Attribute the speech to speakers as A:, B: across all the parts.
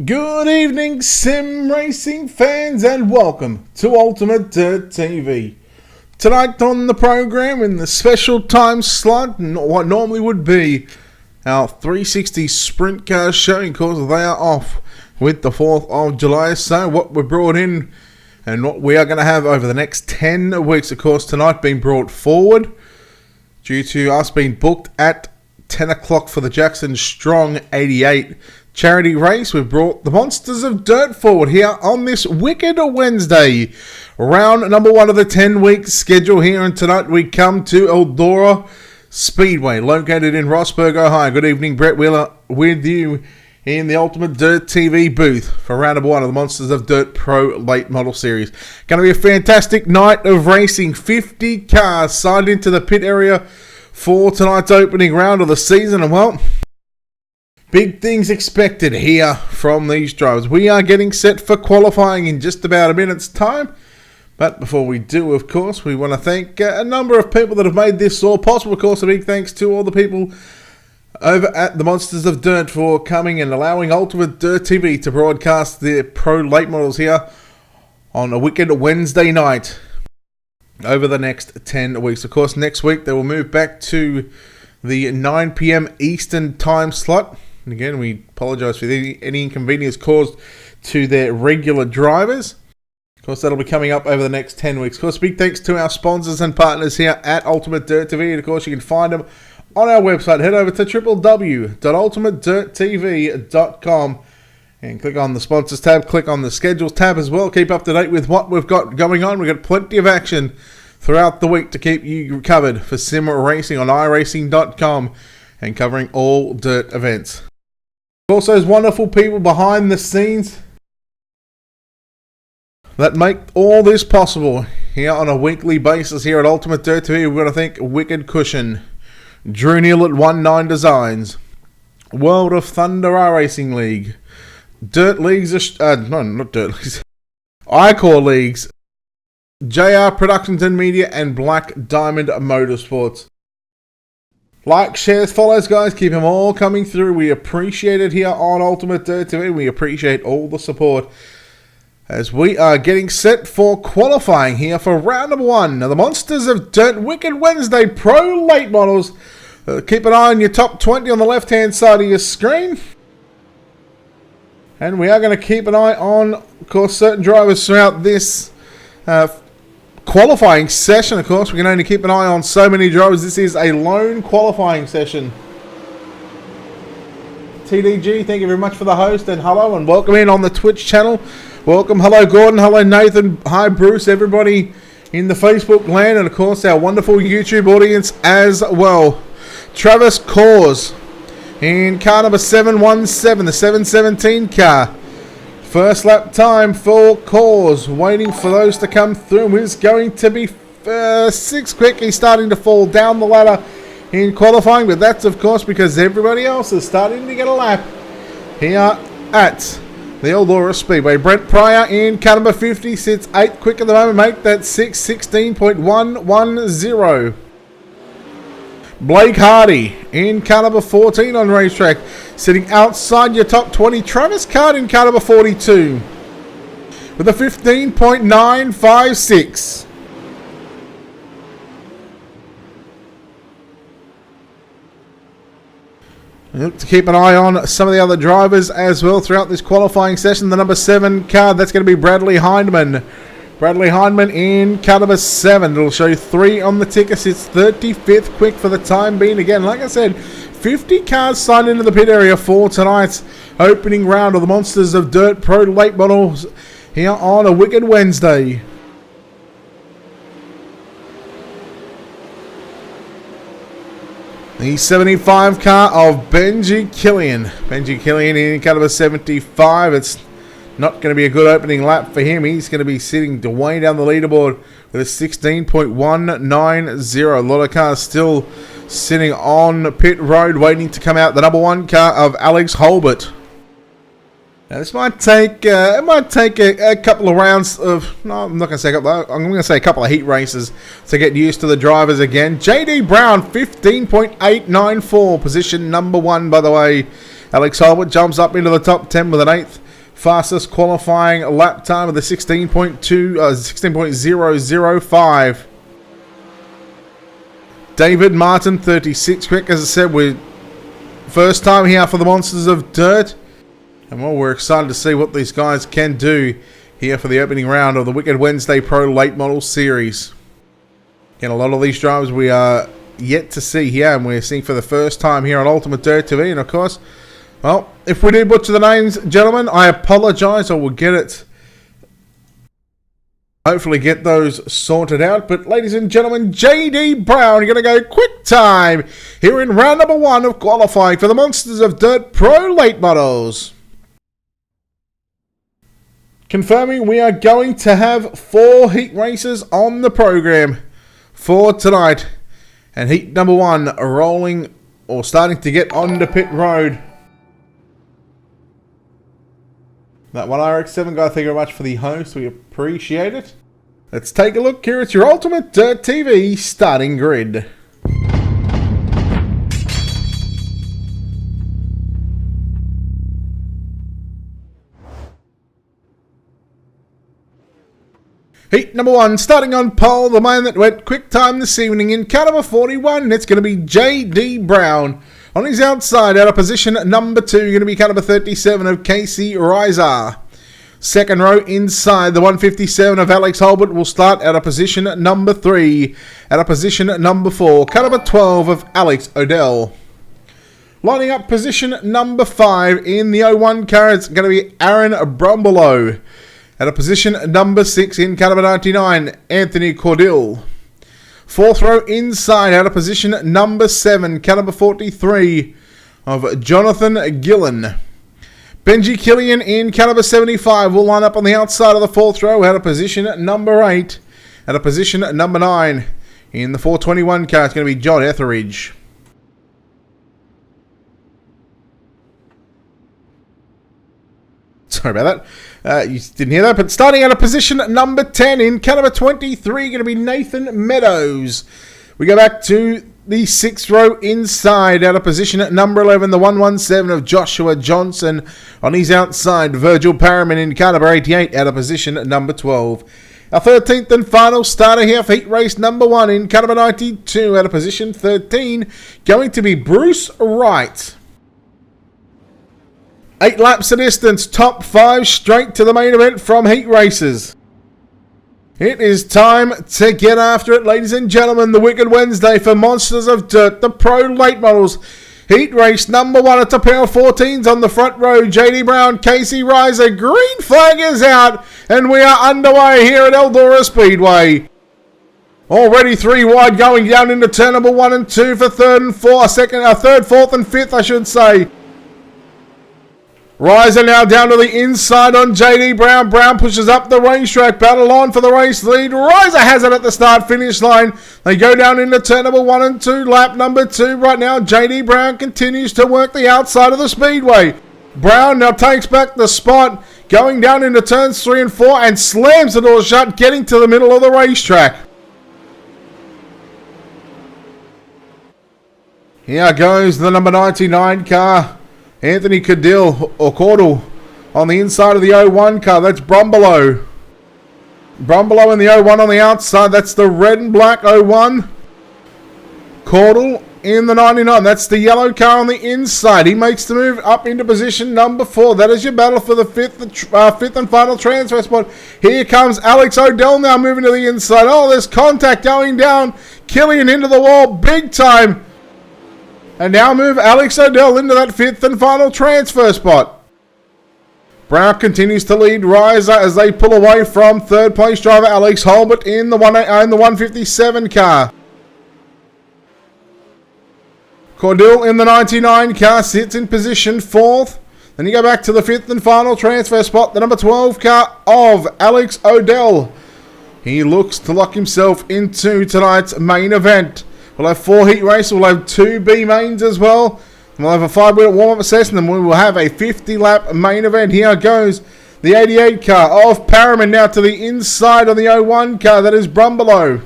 A: Good evening, sim racing fans, and welcome to Ultimate Dirt TV. Tonight on the program, in the special time slot, what normally would be our 360 sprint car show, because they are off with the 4th of July. So what we're brought in and what we are going to have over the next 10 weeks, of course, tonight being brought forward due to us being booked at 10 o'clock for the Jackson Strong 88 charity race. We've brought the Monsters of Dirt forward here on this wicked Wednesday. Round number 1 of the 10-week schedule here, and tonight we come to Eldora Speedway, located in Rossburg, Ohio. Good evening, Brett Wheeler with you in the Ultimate Dirt TV booth for round number 1 of the Monsters of Dirt Pro Late Model Series. Going to be a fantastic night of racing. 50 cars signed into the pit area for tonight's opening round of the season, and well, big things expected here from these drivers. We are getting set for qualifying in just about a minute's time. But before we do, of course, we want to thank a number of people that have made this all possible. Of course, a big thanks to all the people over at the Monsters of Dirt for coming and allowing Ultimate Dirt TV to broadcast the Pro Late Models here on a wicked Wednesday night over the next 10 weeks. Of course, next week they will move back to the 9 p.m. Eastern time slot. And again, we apologise for any inconvenience caused to their regular drivers. Of course, that'll be coming up over the next 10 weeks. Of course, big thanks to our sponsors and partners here at Ultimate Dirt TV. And of course, you can find them on our website. Head over to www.ultimatedirttv.com and click on the sponsors tab. Click on the schedules tab as well. Keep up to date with what we've got going on. We've got plenty of action throughout the week to keep you covered for sim racing on iRacing.com and covering all dirt events. Also, there's wonderful people behind the scenes that make all this possible here on a weekly basis here at Ultimate Dirt TV. We're going to thank Wicked Cushion, Drew Neal at 19 Designs, World of Thunder iRacing League, Dirt Leagues, not Dirt Leagues, iCore Leagues, JR Productions and Media, and Black Diamond Motorsports. Like, shares, follows, guys. Keep them all coming through. We appreciate it here on Ultimate Dirt TV. We appreciate all the support as we are getting set for qualifying here for round number 1 of the Monsters of Dirt Wicked Wednesday Pro Late Models. Keep an eye on your top 20 on the left-hand side of your screen. And we are going to keep an eye on, of course, certain drivers throughout this qualifying session. Of course, we can only keep an eye on so many drivers. This is a lone qualifying session. TDG, thank you very much for the host, and hello and welcome in on the Twitch channel. Welcome. Hello, Gordon. Hello, Nathan. Hi, Bruce. Everybody in the Facebook land, and of course our wonderful YouTube audience as well. Travis Cause in car number 717, the 717 car. First lap time for Cause, waiting for those to come through. Is going to be 6 quick. He's starting to fall down the ladder in qualifying, but that's of course because everybody else is starting to get a lap here at the Eldora Speedway. Brent Pryor in car number 50 sits 8th quick at the moment, mate. That's 6:16.110. Blake Hardy in car number 14 on racetrack, sitting outside your top 20. Travis Card in car number 42 with a 15.956. To keep an eye on some of the other drivers as well throughout this qualifying session. The number 7 car, that's going to be Bradley Hindman. Bradley Hindman in car number 7. It'll show 3 on the tickets. It's 35th quick for the time being. Again, like I said, 50 cars signed into the pit area for tonight's opening round of the Monsters of Dirt Pro Late Models here on a wicked Wednesday. The 75 car of Benji Killian. Benji Killian in car number 75. It's not going to be a good opening lap for him. He's going to be sitting way down the leaderboard with a 16.190. A lot of cars still sitting on pit road waiting to come out. The number 1 car of Alex Holbert. Now this might take a couple of rounds of, no, I'm not going to say a couple, I'm going to say a couple of heat races to get used to the drivers again. JD Brown, 15.894, position number 1, by the way. Alex Holbert jumps up into the top 10 with an 8th Fastest qualifying lap time of the 16.005. David Martin, 36 quick. As I said, we're first time here for the Monsters of Dirt. And well, we're excited to see what these guys can do here for the opening round of the Wicked Wednesday Pro Late Model Series. And a lot of these drivers we are yet to see here, and we're seeing for the first time here on Ultimate Dirt TV. And of course, well, if we did butcher the names, gentlemen, I apologise. I will get it. Hopefully get those sorted out. But ladies and gentlemen, JD Brown, you're going to go quick time here in round number 1 of qualifying for the Monsters of Dirt Pro Late Models. Confirming we are going to have 4 heat races on the program for tonight. And heat number 1 rolling or starting to get onto pit road. That one RX-7 guy, thank you very much for the host. We appreciate it. Let's take a look here at your Ultimate Dirt TV starting grid. Heat number 1, starting on pole, the man that went quick time this evening in car number 41. It's going to be JD Brown. On his outside, out of position number 2, going to be car number 37 of Casey Reiser. Second row inside, the 157 of Alex Holbert will start out of position number 3. Out of position number 4, car number 12 of Alex Odell. Lining up position number 5 in the 01 car, it's going to be Aaron Brumbelow. Out of position number 6 in car number 99, Anthony Cordill. Fourth row inside, out of position number 7, car number 43 of Jonathan Gillen. Benji Killian in car number 75 will line up on the outside of the fourth row, out of position number 8. Out of position number 9 in the 421 car, it's going to be John Etheridge. Sorry about that. You didn't hear that. But starting out of position number 10 in car number 23, going to be Nathan Meadows. We go back to the 6th row inside. Out of position at number 11, the 117 of Joshua Johnson. On his outside, Virgil Parriman in car number 88. Out of position at number 12. Our 13th and final starter here for heat race number 1 in car number 92. Out of position 13, going to be Bruce Wright. 8 laps of distance, top 5 straight to the main event from heat races. It is time to get after it, ladies and gentlemen. The Wicked Wednesday for Monsters of Dirt, the Pro Late Models. Heat race number 1 at the pair of 14s on the front row. JD Brown, Casey Reiser, green flag is out, and we are underway here at Eldora Speedway. Already 3 wide going down into turn number 1 and 2 for third, 4th and 5th, I should say. Reiser now down to the inside on JD Brown. Brown pushes up the racetrack. Battle on for the race lead. Reiser has it at the start-finish line. They go down into turn number 1 and 2. Lap number 2 right now. JD Brown continues to work the outside of the speedway. Brown now takes back the spot. Going down into turns 3 and 4 and slams the door shut, getting to the middle of the racetrack. Here goes the number 99 car. Anthony Cordell on the inside of the 01 car. That's Brumbelow. Brumbelow in the 01 on the outside. That's the red and black 01. Cordell in the 99. That's the yellow car on the inside. He makes the move up into position number 4. That is your battle for the fifth and final transfer spot. Here comes Alex Odell now moving to the inside. Oh, there's contact going down. Killian into the wall big time. And now move Alex Odell into that 5th and final transfer spot. Brown continues to lead Reiser as they pull away from third place driver Alex Holbert in the 157 car. Cordill in the 99 car sits in position 4th. Then you go back to the 5th and final transfer spot, the number 12 car of Alex Odell. He looks to lock himself into tonight's main event. We'll have 4 heat races. We'll have 2 B mains as well. We'll have a 5-minute warm-up session, and we will have a 50-lap main event. Here goes the 88 car of Parriman now to the inside on the 01 car. That is Brumbelow.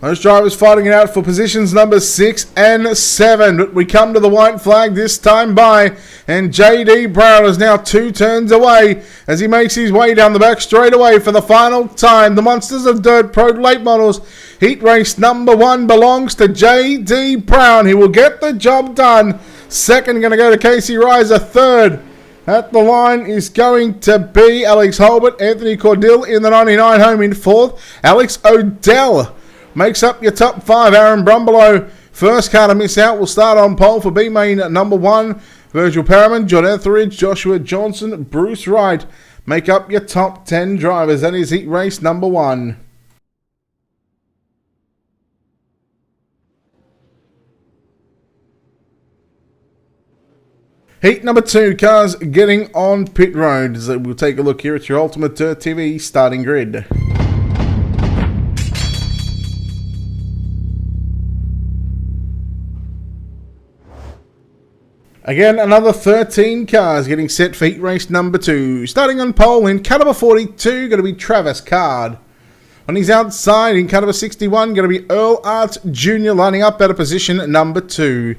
A: Those drivers fighting it out for positions number 6 and 7. But we come to the white flag this time by. And JD Brown is now 2 turns away as he makes his way down the back straightaway for the final time. The Monsters of Dirt Pro Late Models heat race number 1 belongs to JD Brown. He will get the job done. Second going to go to Casey Reiser. Third at the line is going to be Alex Holbert. Anthony Cordill in the 99 home in 4th. Alex Odell makes up your top 5. Aaron Brumbelow, first car to miss out, will start on pole for B main number 1. Virgil Perriman, John Etheridge, Joshua Johnson, Bruce Wright make up your top 10 drivers. That is heat race number 1. Heat number 2, cars getting on pit road. So we'll take a look here at your Ultimate Dirt TV starting grid. Again, another 13 cars getting set for heat race number 2. Starting on pole in car number 42, going to be Travis Card. On his outside in car number 61, going to be Earl Arts Jr. lining up at a position number 2.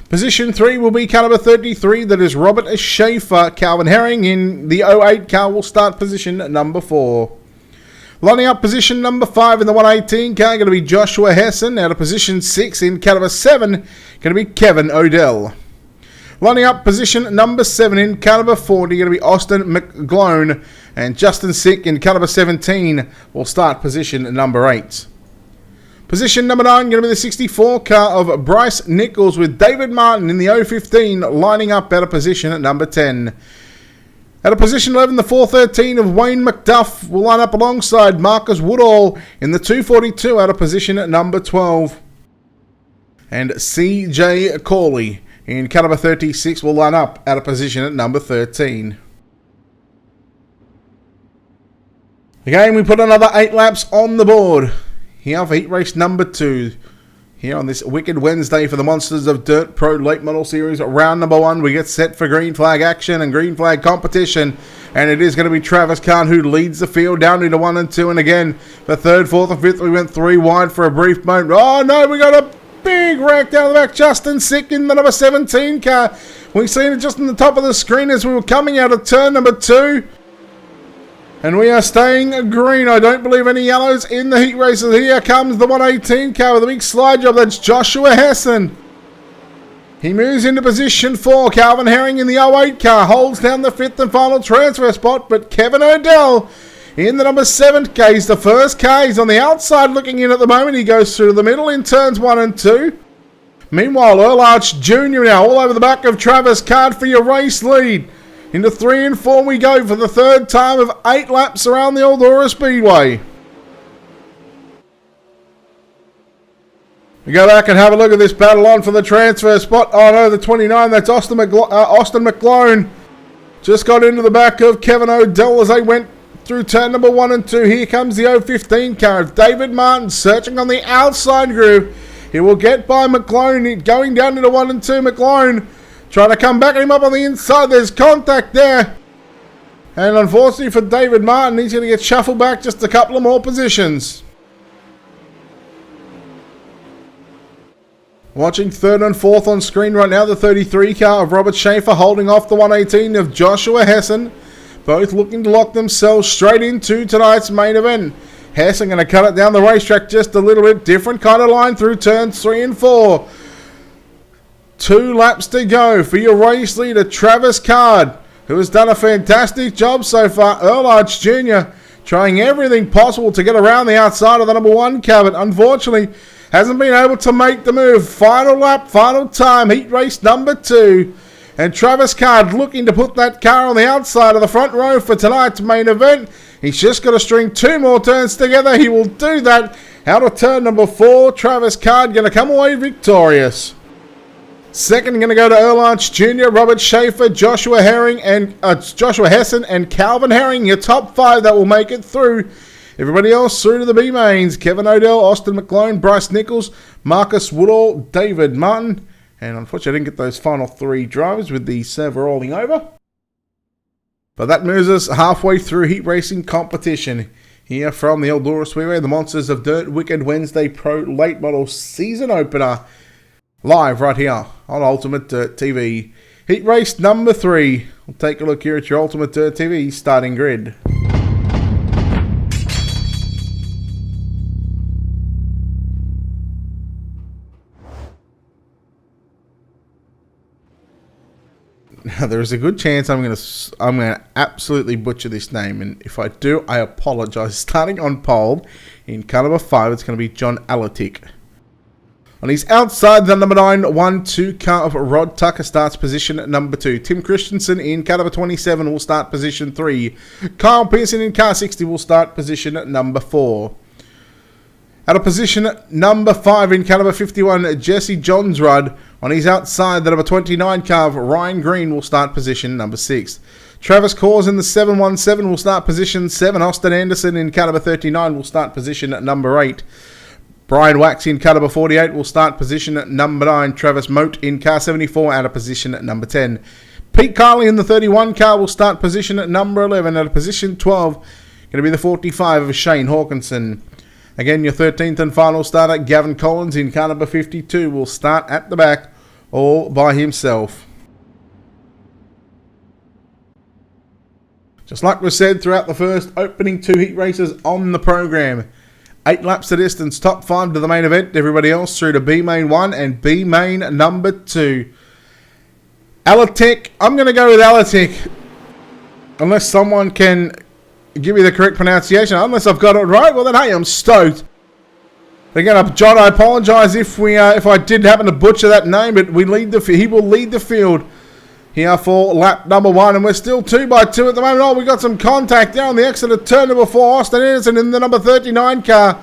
A: Position 3 will be car number 33, that is Robert Schaefer. Calvin Herring in the 08 car will start position number 4. Lining up position number 5 in the 118 car, going to be Joshua Hessen. Out of position 6 in car number 7, going to be Kevin Odell. Lining up position number 7 in car number 40, going to be Austin McGlone. And Justin Sick in car number 17 will start position number 8. Position number 9 going to be the 64 car of Bryce Nichols with David Martin in the 015 lining up at a position at number 10. At a position 11, the 413 of Wayne McDuff will line up alongside Marcus Woodall in the 242 at a position at number 12. And CJ Corley in car number 36 will line up at a position at number 13. Again, we put another 8 laps on the board here for heat race number 2. Here on this wicked Wednesday for the Monsters of Dirt Pro Late Model Series. Round number 1, we get set for green flag action and green flag competition. And it is going to be Travis Kahn who leads the field down into 1 and 2. And again, for 3rd, 4th and 5th, we went 3 wide for a brief moment. Oh no, we got a big wreck down the back. Justin Sick in the number 17 car. We've seen it just on the top of the screen as we were coming out of turn number 2. And we are staying green. I don't believe any yellows in the heat races. Here comes the 118 car with a big slide job. That's Joshua Hessen. He moves into position 4. Calvin Herring in the 08 car holds down the 5th and final transfer spot. But Kevin Odell in the number 7 car. He's the first car. He's on the outside looking in at the moment. He goes through the middle in turns 1 and 2. Meanwhile, Earl Arch Jr. now all over the back of Travis Card for your race lead. Into 3 and 4 we go for the 3rd time of 8 laps around the Eldora Speedway. We go back and have a look at this battle on for the transfer spot. Oh no, the 29, that's Austin McGlone. Just got into the back of Kevin Odell as they went through turn number 1 and 2. Here comes the 015 car of David Martin searching on the outside groove. He will get by McGlone going down into 1 and 2. McGlone trying to come back at him up on the inside. There's contact there. And unfortunately for David Martin, he's going to get shuffled back just a couple of more positions. Watching 3rd and 4th on screen right now, the 33 car of Robert Schaefer holding off the 118 of Joshua Hessen. Both looking to lock themselves straight into tonight's main event. Hessen going to cut it down the racetrack just a little bit. Different kind of line through turns 3 and 4. 2 laps to go for your race leader, Travis Card, who has done a fantastic job so far. Earl Arch Jr. trying everything possible to get around the outside of the number 1 car, but unfortunately hasn't been able to make the move. Final lap, final time, heat race number 2. And Travis Card looking to put that car on the outside of the front row for tonight's main event. He's just got to string 2 more turns together. He will do that. Out of turn number 4, Travis Card going to come away victorious. Second, going to go to Earl Arch Jr., Robert Schaefer, Joshua Hessen, and Calvin Herring. Your top 5 that will make it through. Everybody else through to the B mains: Kevin Odell, Austin McGlone, Bryce Nichols, Marcus Woodall, David Martin. And unfortunately, I didn't get those final 3 drivers with the server rolling over. But that moves us halfway through heat racing competition Here from the Eldora Speedway, the Monsters of Dirt Wicked Wednesday Pro Late Model Season Opener. Live right here on Ultimate Dirt TV. Heat race number 3. We'll take a look here at your Ultimate Dirt TV starting grid. Now, there is a good chance I'm gonna absolutely butcher this name, and if I do, I apologise. Starting on pole in car number 5, it's going to be John Alatic. On his outside, the number 9-1-2 car of Rod Tucker starts position number 2. Tim Christensen in car number 27 will start position 3. Kyle Pearson in car 60 will start position number 4. Out of position number 5 in car number 51, Jesse Johnsrud. On his outside, the number 29 car of Ryan Green will start position number 6. Travis Cors in the 717 will start position 7. Austin Anderson in car number 39 will start position number 8. Brian Wax in car number 48 will start position number 9. Travis Moat in car 74 out of position number 10. Pete Carley in the 31 car will start position number 11. Out of position 12, going to be the 45 of Shane Hawkinson. Again, your 13th and final starter, Gavin Collins in car number 52, will start at the back all by himself. Just like we said throughout the first opening 2 heat races on the program, 8 laps to distance, top 5 to the main event, everybody else through to B main 1 and B main number 2. Alatic, I'm going to go with Alatic, unless someone can give me the correct pronunciation. Unless I've got it right, well then hey, I'm stoked. Again, John, I apologise if I did happen to butcher that name, but he will lead the field here for lap number 1, and we're still 2 by 2 at the moment. Oh, we got some contact down the exit of turn number 4. Austin Anderson in the number 39 car.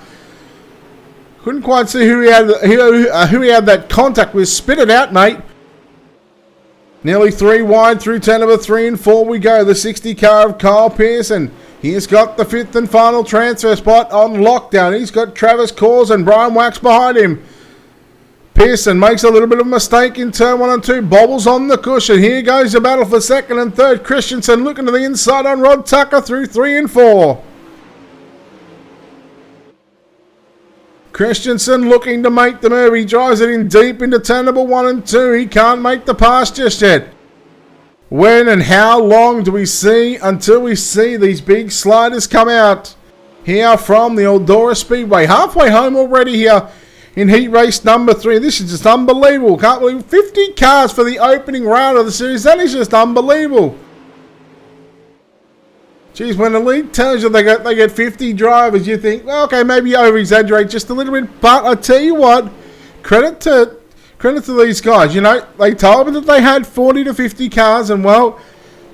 A: Couldn't quite see who he had that contact with. Spit it out, mate. Nearly 3 wide through turn number 3 and 4 we go. The 60 car of Kyle Pearson. He's got the 5th and final transfer spot on lockdown. He's got Travis Cors and Brian Wax behind him. Pearson makes a little bit of a mistake in turn 1 and 2. Bobbles on the cushion. Here goes the battle for 2nd and 3rd. Christensen looking to the inside on Rod Tucker through 3 and 4. Christensen looking to make the move. He drives it in deep into turn number 1 and 2. He can't make the pass just yet. When and how long do we see until we see these big sliders come out? Here from the Eldora Speedway. Halfway home already here in heat race number 3. This is just unbelievable. Can't believe 50 cars for the opening round of the series. That is just unbelievable. Geez, when the league tells you they get 50 drivers, you think, well, okay, maybe you over-exaggerate just a little bit. But I tell you what, credit to these guys. You know, they told me that they had 40 to 50 cars, and well,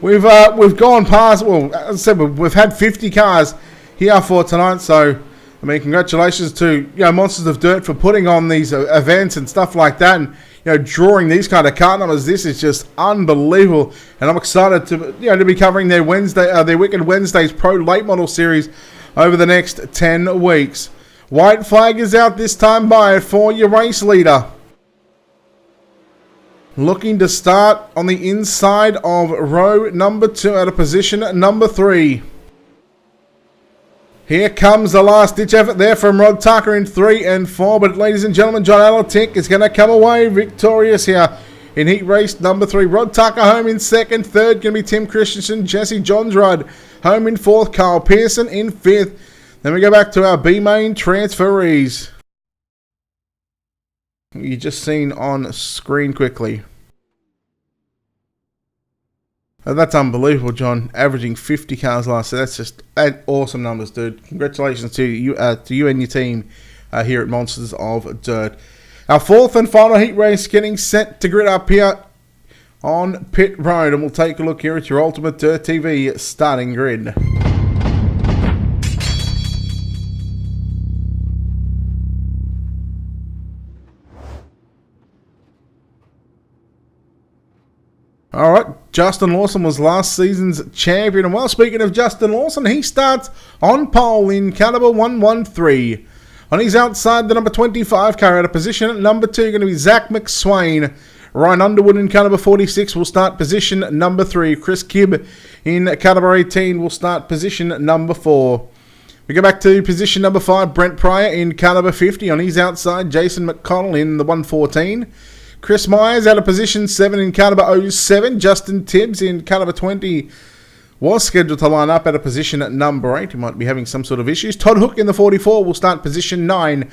A: we've gone past. Well, as I said, we've had 50 cars here for tonight. So, I mean, congratulations to Monsters of Dirt for putting on these events and stuff like that, and drawing these kind of car numbers. This is just unbelievable, and I'm excited to be covering their Wicked Wednesdays Pro Late Model Series over the next 10 weeks. White flag is out this time by for your race leader. Looking to start on the inside of row number 2 out of position number 3. Here comes the last ditch effort there from Rod Tucker in 3 and 4. But ladies and gentlemen, John Alatic is going to come away victorious here in heat race number 3. Rod Tucker home in 2nd. 3rd going to be Tim Christensen. Jesse Johnsrud home in 4th. Kyle Pearson in 5th. Then we go back to our B main transferees. You just seen on screen quickly. That's unbelievable, John. Averaging 50 cars last year. That's just awesome numbers, dude. Congratulations to you and your team here at Monsters of Dirt. Our 4th and final heat race getting set to grid up here on pit road, and we'll take a look here at your Ultimate Dirt TV starting grid. Alright, Justin Lawson was last season's champion. And well, speaking of Justin Lawson, he starts on pole in car number 113. On his outside, the number 25 car out of position at number 2, going to be Zach McSwain. Ryan Underwood in car number 46 will start position number 3. Chris Kibb in car number 18 will start position number 4. We go back to position number 5, Brent Pryor in car number 50. On his outside, Jason McConnell in the 114. Chris Myers out of position 7 in car number 07. Justin Tibbs in car number 20 was scheduled to line up at a position at number 8. He might be having some sort of issues. Todd Hook in the 44 will start position 9.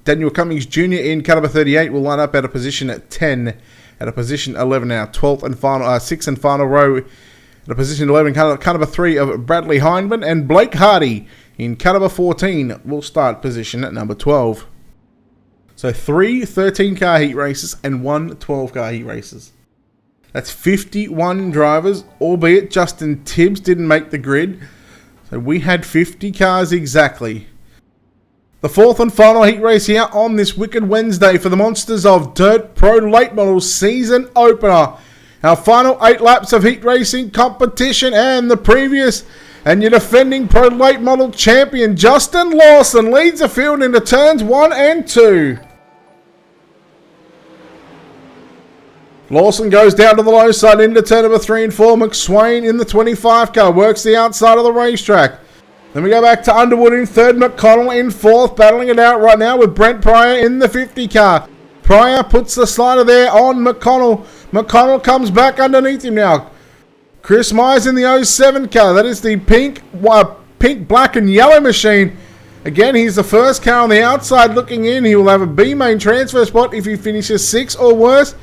A: Daniel Cummings Jr. in car number 38 will line up at a position at 10. At a position 11 now, 12th and final, 6th and final row. At a position 11, car number 3 of Bradley Hindman. And Blake Hardy in car number 14 will start position at number 12. So 3 13-car heat races and 1 12-car heat races. That's 51 drivers, albeit Justin Tibbs didn't make the grid. So we had 50 cars exactly. The 4th and final heat race here on this Wicked Wednesday for the Monsters of Dirt Pro Late Models season opener. Our final 8 laps of heat racing competition and the previous and your defending Pro Late Model champion Justin Lawson leads the field into turns 1 and 2. Lawson goes down to the low side into turn number 3 and 4. McSwain in the 25 car works the outside of the racetrack. Then we go back to Underwood in 3rd, McConnell in 4th, battling it out right now with Brent Pryor in the 50 car. Pryor puts the slider there on McConnell. McConnell comes back underneath him now. Chris Myers in the 07 car. That is the pink, black and yellow machine. Again, he's the first car on the outside looking in. He will have a B main transfer spot if he finishes 6 or worse.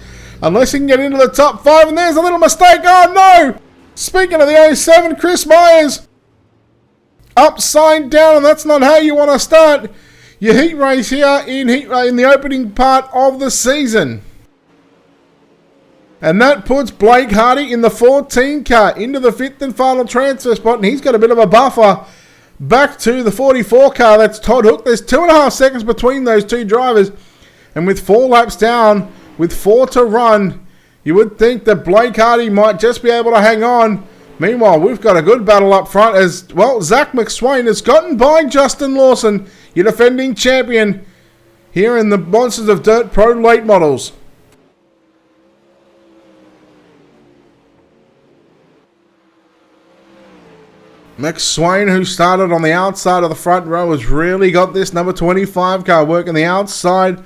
A: Unless he can get into the top 5. And there's a little mistake. Oh, no! Speaking of the 07, Chris Myers upside down. And that's not how you want to start your heat race here in the opening part of the season. And that puts Blake Hardy in the 14 car into the 5th and final transfer spot. And he's got a bit of a buffer back to the 44 car. That's Todd Hook. There's 2.5 seconds between those two drivers. And with 4 laps down, with 4 to run, you would think that Blake Hardy might just be able to hang on. Meanwhile, we've got a good battle up front as, well, Zach McSwain has gotten by Justin Lawson, your defending champion here in the Monsters of Dirt Pro Late Models. McSwain, who started on the outside of the front row, has really got this number 25 car working the outside.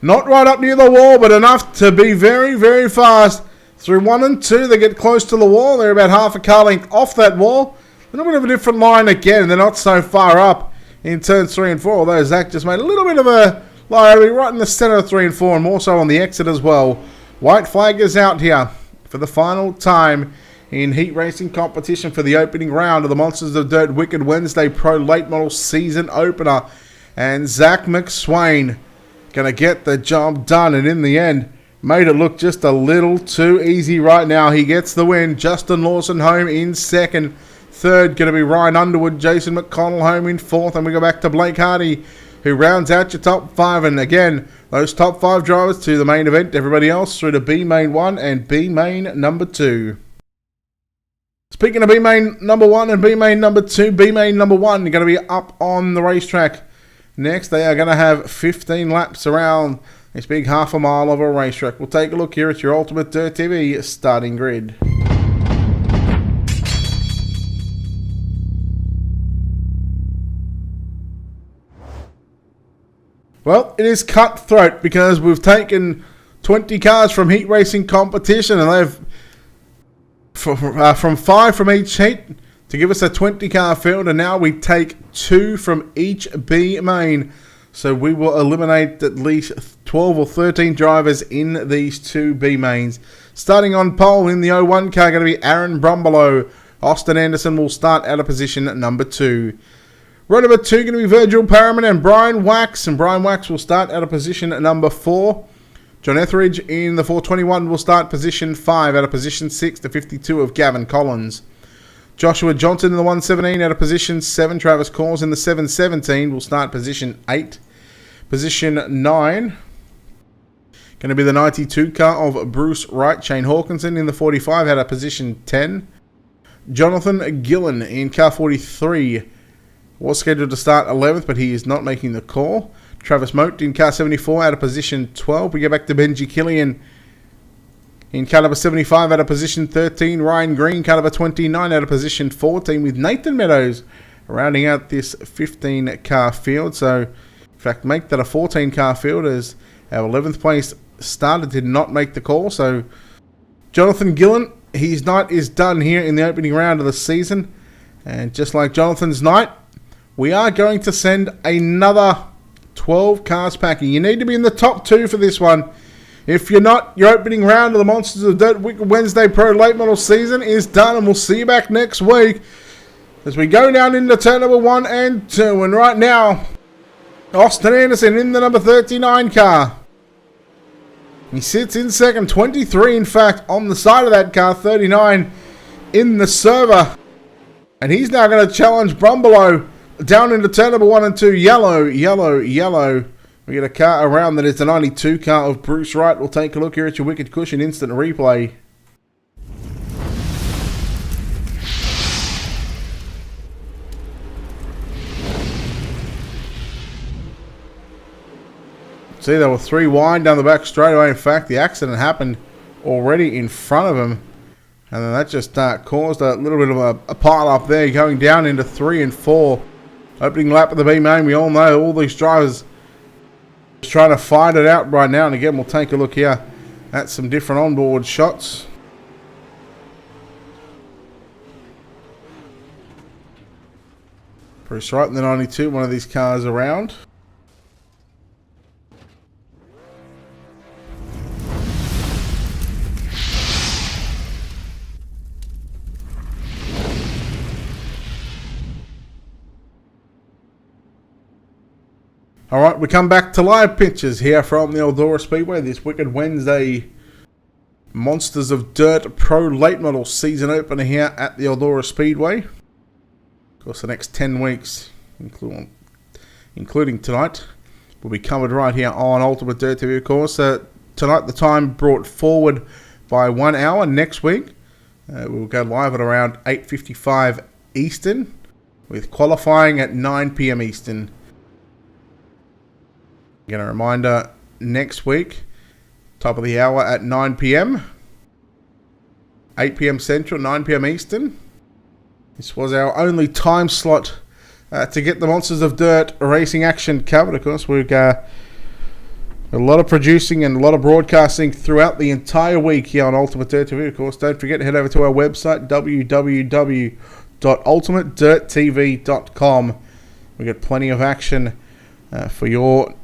A: Not right up near the wall, but enough to be very, very fast. Through 1 and 2, they get close to the wall. They're about half a car length off that wall. A little bit of a different line again. They're not so far up in turns 3 and 4, although Zach just made a little bit of a lie right in the center of 3 and 4, and more so on the exit as well. White flag is out here for the final time in heat racing competition for the opening round of the Monsters of Dirt Wicked Wednesday Pro Late Model season opener. And Zach McSwain going to get the job done, and in the end, made it look just a little too easy right now. He gets the win. Justin Lawson home in 2nd. 3rd, going to be Ryan Underwood. Jason McConnell home in 4th. And we go back to Blake Hardy, who rounds out your top 5. And again, those top 5 drivers to the main event. Everybody else through to B main 1 and B main number 2. Speaking of B main number 1 and B main number 2, B main number 1 are going to be up on the racetrack. Next, they are going to have 15 laps around this big half a mile of a racetrack. We'll take a look here at your Ultimate Dirt TV starting grid. Well, it is cutthroat because we've taken 20 cars from heat racing competition and they've from 5 from each heat to give us a 20 car field, and now we take 2 from each B main. So we will eliminate at least 12 or 13 drivers in these 2 B mains. Starting on pole in the 01 car, going to be Aaron Brumbelow. Austin Anderson will start out of position at number 2. Row number 2 going to be Virgil Parriman and Brian Wax. And Brian Wax will start out of position at number 4. John Etheridge in the 421 will start position 5 out of position 6 to 52 of Gavin Collins. Joshua Johnson in the 117 out of position 7. Travis Cors in the 717 will start position 8. Position 9, going to be the 92 car of Bruce Wright. Shane Hawkinson in the 45 out of position 10. Jonathan Gillen in car 43 was scheduled to start 11th, but he is not making the call. Travis Moat in car 74 out of position 12. We go back to Benji Killian in car number 75 out of position 13. Ryan Green, car number 29 out of position 14, with Nathan Meadows rounding out this 15 car field. So in fact, make that a 14 car field, as our 11th place starter did not make the call. So Jonathan Gillen, his night is done here in the opening round of the season. And just like Jonathan's night, we are going to send another 12 cars packing. You need to be in the top 2 for this one. If you're not, your opening round of the Monsters of Dirt Wednesday Pro Late Model season is done, and we'll see you back next week as we go down into turn number 1 and 2. And right now, Austin Anderson in the number 39 car. He sits in second, 23 in fact on the side of that car, 39 in the server. And he's now going to challenge Brumbelow down into turn number 1 and 2. Yellow, yellow, yellow. We get a car around that is the 92 car of Bruce Wright. We'll take a look here at your Wicked Cushion instant replay. See, there were 3 wide down the back straight away. In fact, the accident happened already in front of him. And then that just caused a little bit of a pile up there, going down into 3 and 4. Opening lap of the B main. We all know all these drivers just trying to fight it out right now. And again, we'll take a look here at some different onboard shots. Bruce Wright in the 92, one of these cars around. Alright, we come back to live pictures here from the Eldora Speedway. This Wicked Wednesday Monsters of Dirt Pro Late Model season opener here at the Eldora Speedway. Of course, the next 10 weeks, including tonight, will be covered right here on Ultimate Dirt TV. Of course, tonight the time brought forward by 1 hour. Next week, we'll go live at around 8:55 Eastern, with qualifying at 9 PM Eastern. Again, a reminder, next week, top of the hour at 9 PM, 8 PM Central, 9 PM Eastern. This was our only time slot to get the Monsters of Dirt racing action covered. Of course, we've got a lot of producing and a lot of broadcasting throughout the entire week here on Ultimate Dirt TV. Of course, don't forget to head over to our website, www.ultimatedirttv.com. We've got plenty of action for your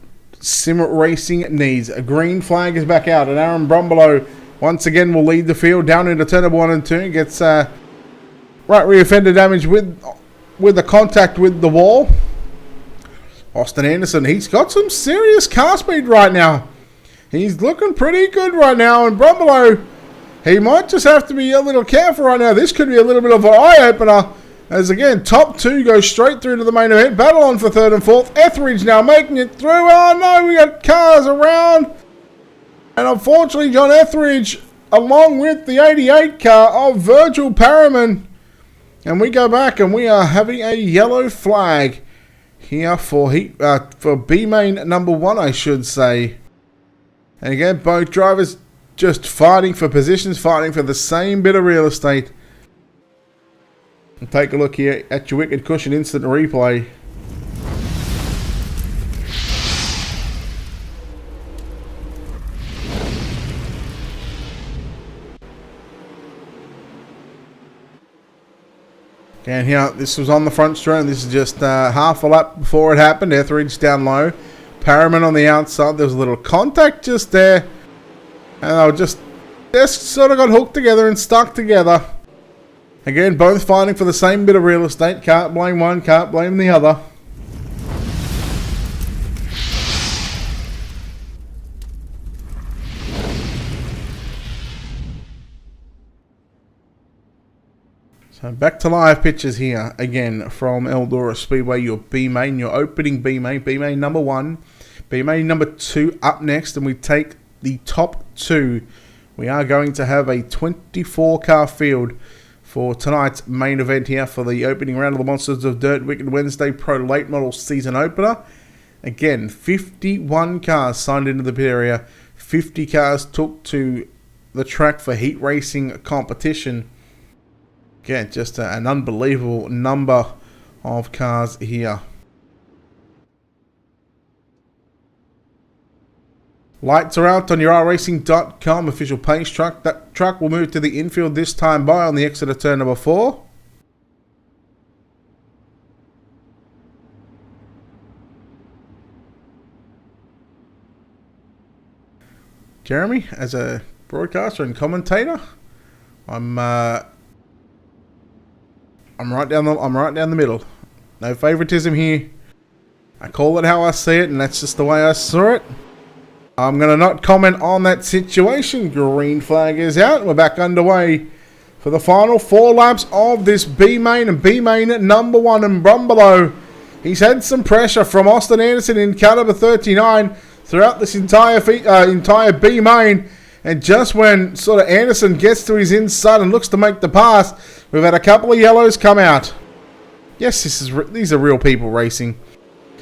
A: sim racing needs. A green flag is back out, and Aaron Brumbelow once again will lead the field down into turn number 1 and 2. Gets right rear fender damage with the contact with the wall. Austin Anderson, he's got some serious car speed right now. He's looking pretty good right now, and Brumbelow, he might just have to be a little careful right now. This could be a little bit of an eye-opener, as again, top 2 goes straight through to the main event. Battle on for 3rd and 4th. Etheridge now making it through. Oh no, we got cars around. And unfortunately, John Etheridge, along with the 88 car of Virgil Parriman. And we go back and we are having a yellow flag here for B main number 1, I should say. And again, both drivers just fighting for positions, fighting for the same bit of real estate. Take a look here at your Wicked Cushion instant replay. And here, this was on the front straight, and this is just half a lap before it happened. Etheridge down low, Parriman on the outside. There was a little contact just there, and they were just sort of got hooked together and stuck together. Again, both fighting for the same bit of real estate. Can't blame one, can't blame the other. So back to live pictures here again from Eldora Speedway. Your B main, your opening B main number 1, B main number 2 up next, and we take the top 2. We are going to have a 24 car field for tonight's main event here for the opening round of the Monsters of Dirt Wicked Wednesday Pro Late Model season opener. Again, 51 cars signed into the pit area. 50 cars took to the track for heat racing competition. Again, just an unbelievable number of cars here. Lights are out on your rracing.com official pace truck. That truck will move to the infield this time by on the exit of turn number 4. Jeremy, as a broadcaster and commentator, I'm right down the middle. No favoritism here. I call it how I see it, and that's just the way I saw it. I'm going to not comment on that situation. Green flag is out. We're back underway for the final 4 laps of this B main, and B main at number 1 and Brumbelow. He's had some pressure from Austin Anderson in car number 39 throughout this entire B main, and just when sort of Anderson gets to his inside and looks to make the pass, we've had a couple of yellows come out. Yes, these are real people racing.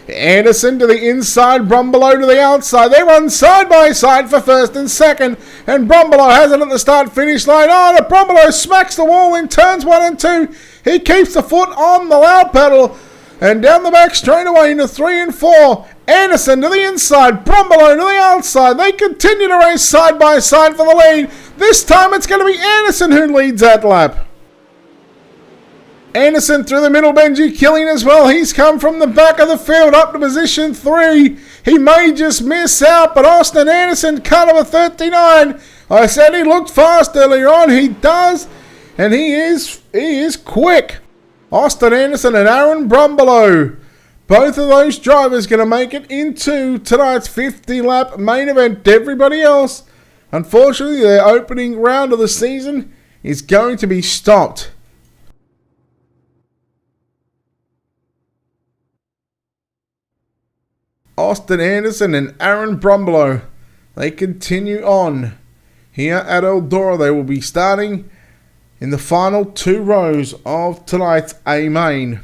A: Anderson to the inside, Brumbelow to the outside. They run side by side for first and second, and Brumbelow has it at the start-finish line. Oh, the Brumbelow smacks the wall in turns 1 and 2. He keeps the foot on the loud pedal, and down the back straight away into 3 and 4. Anderson to the inside, Brumbelow to the outside. They continue to race side by side for the lead. This time it's going to be Anderson who leads that lap. Anderson through the middle, Benji Killing as well. He's come from the back of the field up to position 3. He may just miss out, but Austin Anderson, car number 39. I said he looked fast earlier on. He does, and he is quick. Austin Anderson and Aaron Brumbelow. Both of those drivers going to make it into tonight's 50-lap main event. Everybody else, unfortunately, their opening round of the season is going to be stopped. Austin Anderson and Aaron Brumbelow, they continue on here at Eldora. They will be starting in the final 2 rows of tonight's A main.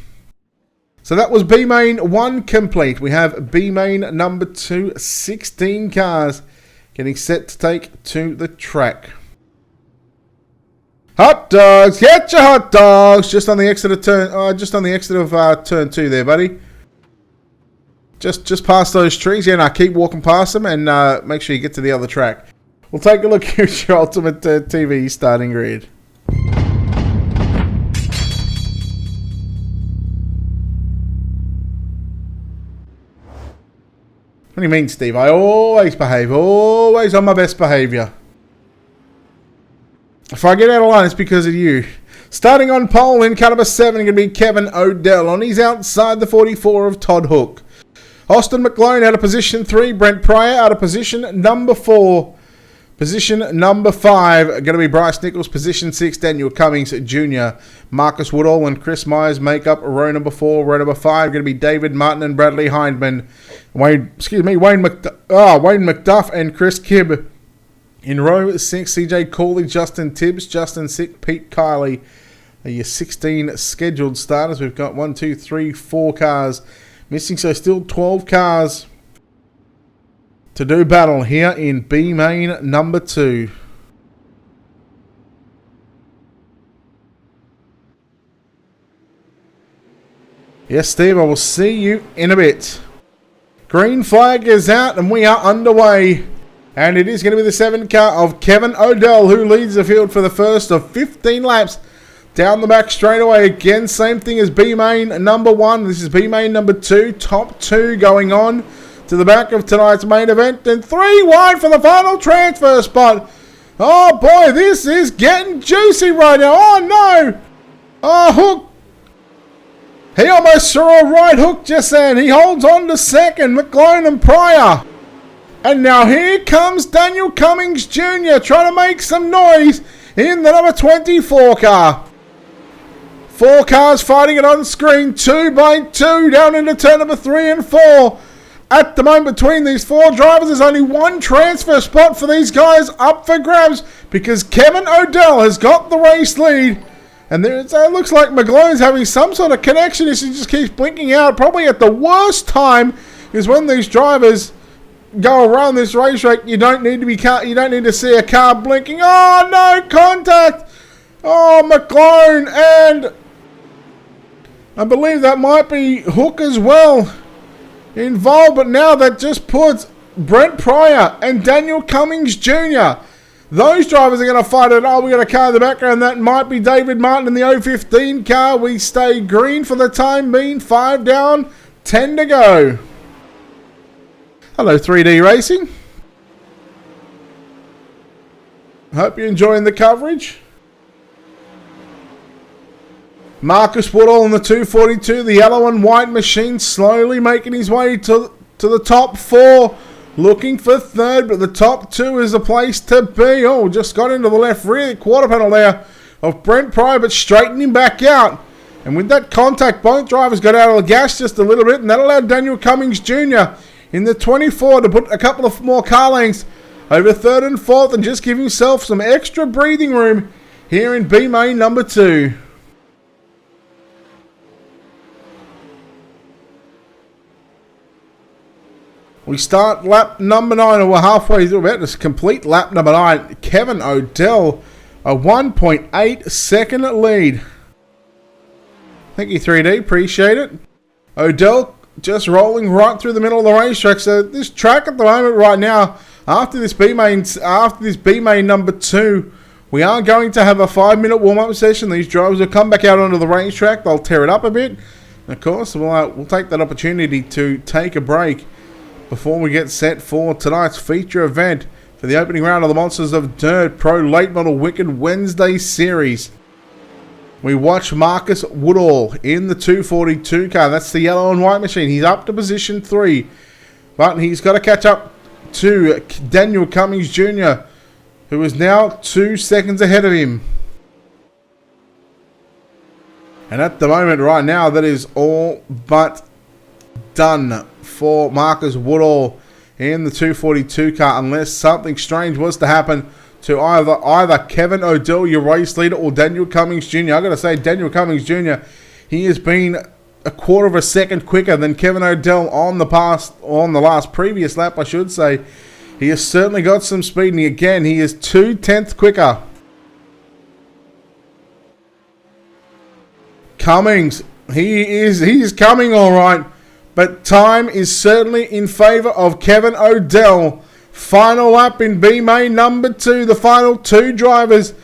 A: So that was B main 1 complete. We have B main number 2, 16 cars getting set to take to the track. Hot dogs, get your hot dogs! Just on the exit of turn 2 there, buddy. Just past those trees. Yeah, now keep walking past them and make sure you get to the other track. We'll take a look here at your Ultimate TV starting grid. What do you mean, Steve? I always behave. Always on my best behaviour. If I get out of line, it's because of you. Starting on pole in car number 7, going to be Kevin Odell. On his outside, the 44 of Todd Hook. Austin McLean out of position 3. Brent Pryor out of position number 4. Position number 5, going to be Bryce Nichols. Position 6, Daniel Cummings Jr. Marcus Woodall and Chris Myers make up row number 4. Row number 5, going to be David Martin and Bradley Hindman. Wayne McDuff and Chris Kibb. In row 6, CJ Cooley, Justin Tibbs, Justin Sick, Pete Kiley. Your 16 scheduled starters. We've got 1, 2, 3, 4 cars missing, so still 12 cars to do battle here in B main number 2. Yes, Steve, I will see you in a bit. Green flag is out and we are underway. And it is going to be the 7 car of Kevin Odell who leads the field for the first of 15 laps. Down the back straight away again, same thing as B main number 1. This is B main number 2, top 2 going on to the back of tonight's main event. And 3 wide for the final transfer spot. Oh boy, this is getting juicy right now. Oh no! Oh, Hook. He almost saw a right hook just then. He holds on to second, McLean and Pryor. And now here comes Daniel Cummings Jr. trying to make some noise in the number 24 car. 4 cars fighting it on screen, 2 by 2, down into turn number 3 and 4. At the moment, between these 4 drivers, there's only 1 transfer spot for these guys up for grabs because Kevin Odell has got the race lead. And it looks like McGlone's having some sort of connection issue. He just keeps blinking out. Probably at the worst time is when these drivers go around this racetrack. You don't need to see a car blinking. Oh no, contact! Oh, McLaren and I believe that might be Hook as well involved, but now that just puts Brent Pryor and Daniel Cummings Jr. Those drivers are going to fight it. Oh, we got a car in the background. That might be David Martin in the 015 car. We stay green for the time being. 5 down, 10 to go. Hello, 3D Racing. Hope you're enjoying the coverage. Marcus Woodall in the 242, the yellow and white machine, slowly making his way to the top 4. Looking for third, but the top 2 is the place to be. Oh, just got into the left rear quarter panel there of Brent Pryor, but straightened him back out. And with that contact, both drivers got out of the gas just a little bit, and that allowed Daniel Cummings Jr. in the 24 to put a couple of more car lengths over third and fourth and just give himself some extra breathing room here in B main number 2. We start lap number 9, and we're halfway through about this complete lap number 9. Kevin Odell, a 1.8 second lead. Thank you, 3D. Appreciate it. Odell just rolling right through the middle of the racetrack. So this track at the moment right now, after this B main number 2, we are going to have a 5-minute warm-up session. These drivers will come back out onto the racetrack. They'll tear it up a bit. And of course, we'll take that opportunity to take a break before we get set for tonight's feature event for the opening round of the Monsters of Dirt Pro Late Model Wicked Wednesday Series. We watch Marcus Woodall in the 242 car. That's the yellow and white machine. He's up to position 3, but he's got to catch up to Daniel Cummings Jr., who is now 2 seconds ahead of him. And at the moment right now, that is all but done for Marcus Woodall in the 242 car, unless something strange was to happen to either Kevin Odell, your race leader, or Daniel Cummings Jr. I got to say, Daniel Cummings Jr., he has been a quarter of a second quicker than Kevin Odell on the last previous lap, I should say. He has certainly got some speed, and again, he is 2/10 quicker. Cummings, he is coming all right. But time is certainly in favour of Kevin Odell. Final lap in B main number 2. The final 2 drivers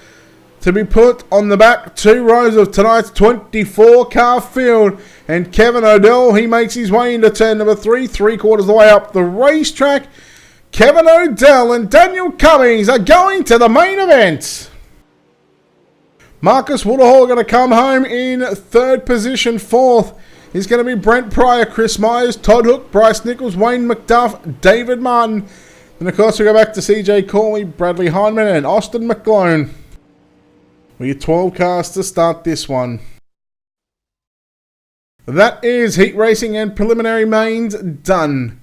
A: to be put on the back 2 rows of tonight's 24 car field. And Kevin Odell, he makes his way into turn number 3, 3/4 of the way up the racetrack. Kevin Odell and Daniel Cummings are going to the main event. Marcus Woodall going to come home in 3rd position. 4th is going to be Brent Pryor, Chris Myers, Todd Hook, Bryce Nichols, Wayne McDuff, David Martin. And of course we go back to CJ Corley, Bradley Hindman and Austin McGlone. We get 12 cars to start this one. That is heat racing and preliminary mains done.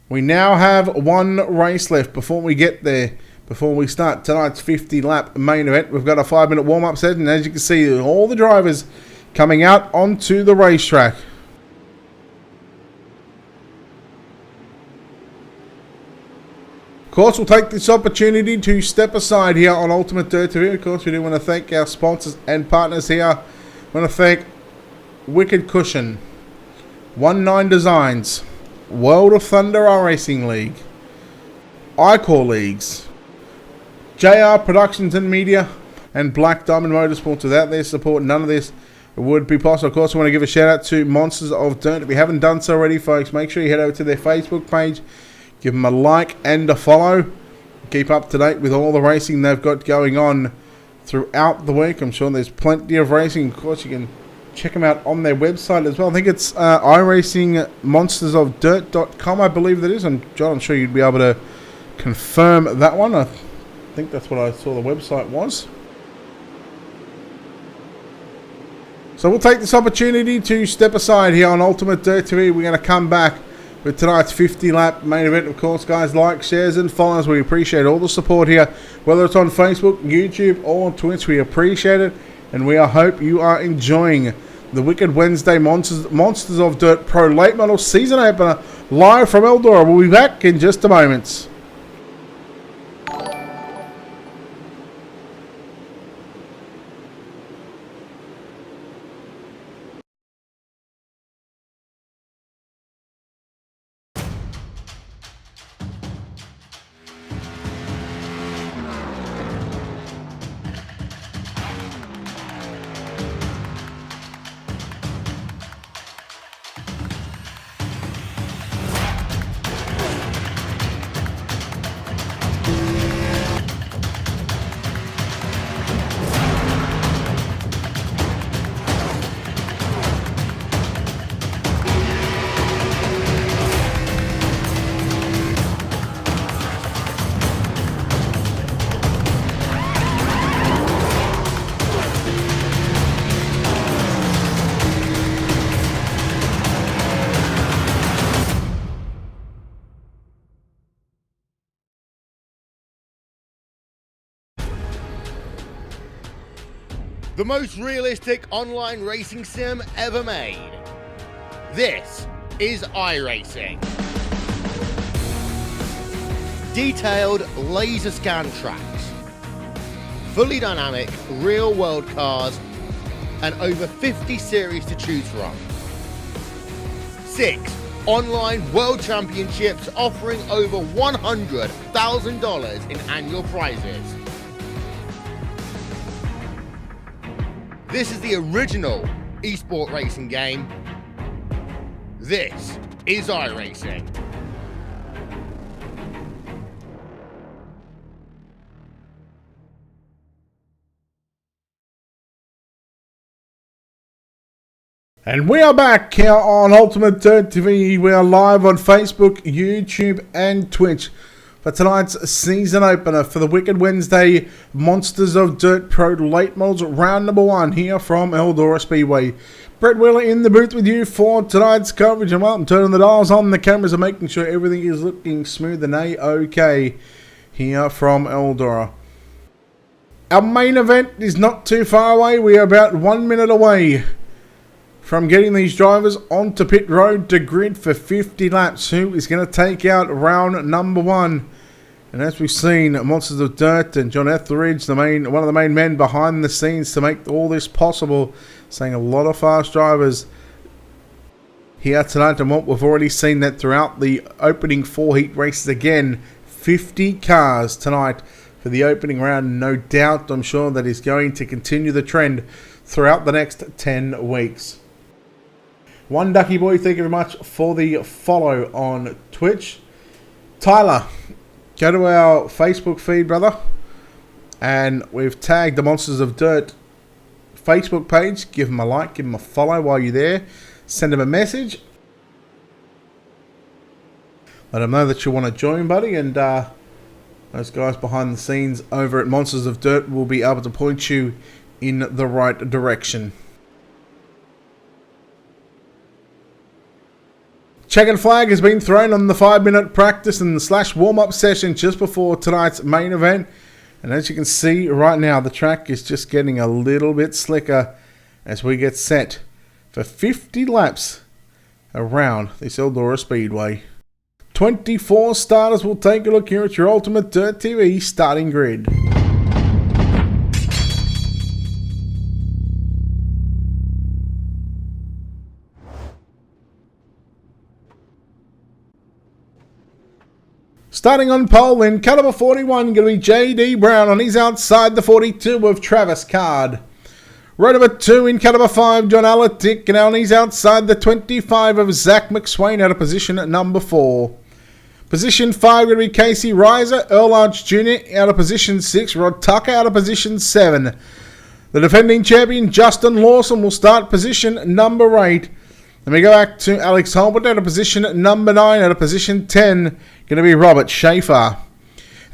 A: We now have 1 race left before we get there. Before we start tonight's 50-lap main event, we've got a 5-minute warm-up set, and as you can see, all the drivers coming out onto the racetrack. Of course, we'll take this opportunity to step aside here on Ultimate Dirt TV. Of course, we do want to thank our sponsors and partners here. We want to thank Wicked Cushion, 19 Designs, World of Thunder iRacing League, iCore Leagues, JR Productions and Media, and Black Diamond Motorsports. Without their support, none of this would be possible. Of course, I want to give a shout out to Monsters of Dirt. If you haven't done so already, folks, make sure you head over to their Facebook page, give them a like and a follow. Keep up to date with all the racing they've got going on throughout the week. I'm sure there's plenty of racing. Of course, you can check them out on their website as well. I think it's iRacingMonstersOfDirt.com, I believe that is. And John, I'm sure you'd be able to confirm that one. I think that's what I saw the website was. So we'll take this opportunity to step aside here on Ultimate Dirt TV. We're going to come back with tonight's 50-lap main event. Of course, guys, like, shares, and follows. We appreciate all the support here, whether it's on Facebook, YouTube, or on Twitch. We appreciate it, and we hope you are enjoying the Wicked Wednesday Monsters of Dirt Pro Late Model Season Opener live from Eldora. We'll be back in just a moment.
B: the most realistic online racing sim ever made. This is iRacing. Detailed laser scan tracks, fully dynamic real world cars, and over 50 series to choose from. 6 online world championships offering over $100,000 in annual prizes. This is the original esport racing game. This is iRacing.
A: And we are back here on Ultimate Dirt TV. We are live on Facebook, YouTube and Twitch for tonight's season opener for the Wicked Wednesday Monsters of Dirt Pro Late Models round number 1 here from Eldora Speedway. Brett Wheeler in the booth with you for tonight's coverage. And well, I'm turning the dials on the cameras and making sure everything is looking smooth and A-OK here from Eldora. Our main event is not too far away. We are about 1 minute away from getting these drivers onto pit road to grid for 50 laps. Who is going to take out round number 1? And as we've seen, Monsters of Dirt and John Etheridge, one of the main men behind the scenes to make all this possible, saying a lot of fast drivers here tonight. And what we've already seen that throughout the opening 4 heat races again, 50 cars tonight for the opening round. No doubt, I'm sure that is going to continue the trend throughout the next 10 weeks. One Ducky Boy, thank you very much for the follow on Twitch. Tyler, go to our Facebook feed, brother. And we've tagged the Monsters of Dirt Facebook page. Give them a like, give them a follow while you're there. Send them a message. Let them know that you want to join, buddy. And those guys behind the scenes over at Monsters of Dirt will be able to point you in the right direction. Checkered flag has been thrown on the 5-minute practice and / warm-up session just before tonight's main event. And as you can see right now, the track is just getting a little bit slicker as we get set for 50 laps around this Eldora Speedway. 24 starters will take a look here at your Ultimate Dirt TV starting grid. Starting on pole in caliber 41, going to be JD Brown on his outside the 42 of Travis Card. Row number 2 in caliber 5, John Alatic, and on his outside the 25 of Zach McSwain out of position at number 4. Position 5 going to be Casey Reiser, Earl Arch Jr. out of position 6, Rod Tucker out of position 7. The defending champion Justin Lawson will start position number 8. Then we go back to Alex Holbert out of position number 9, out of position 10, going to be Robert Schaefer.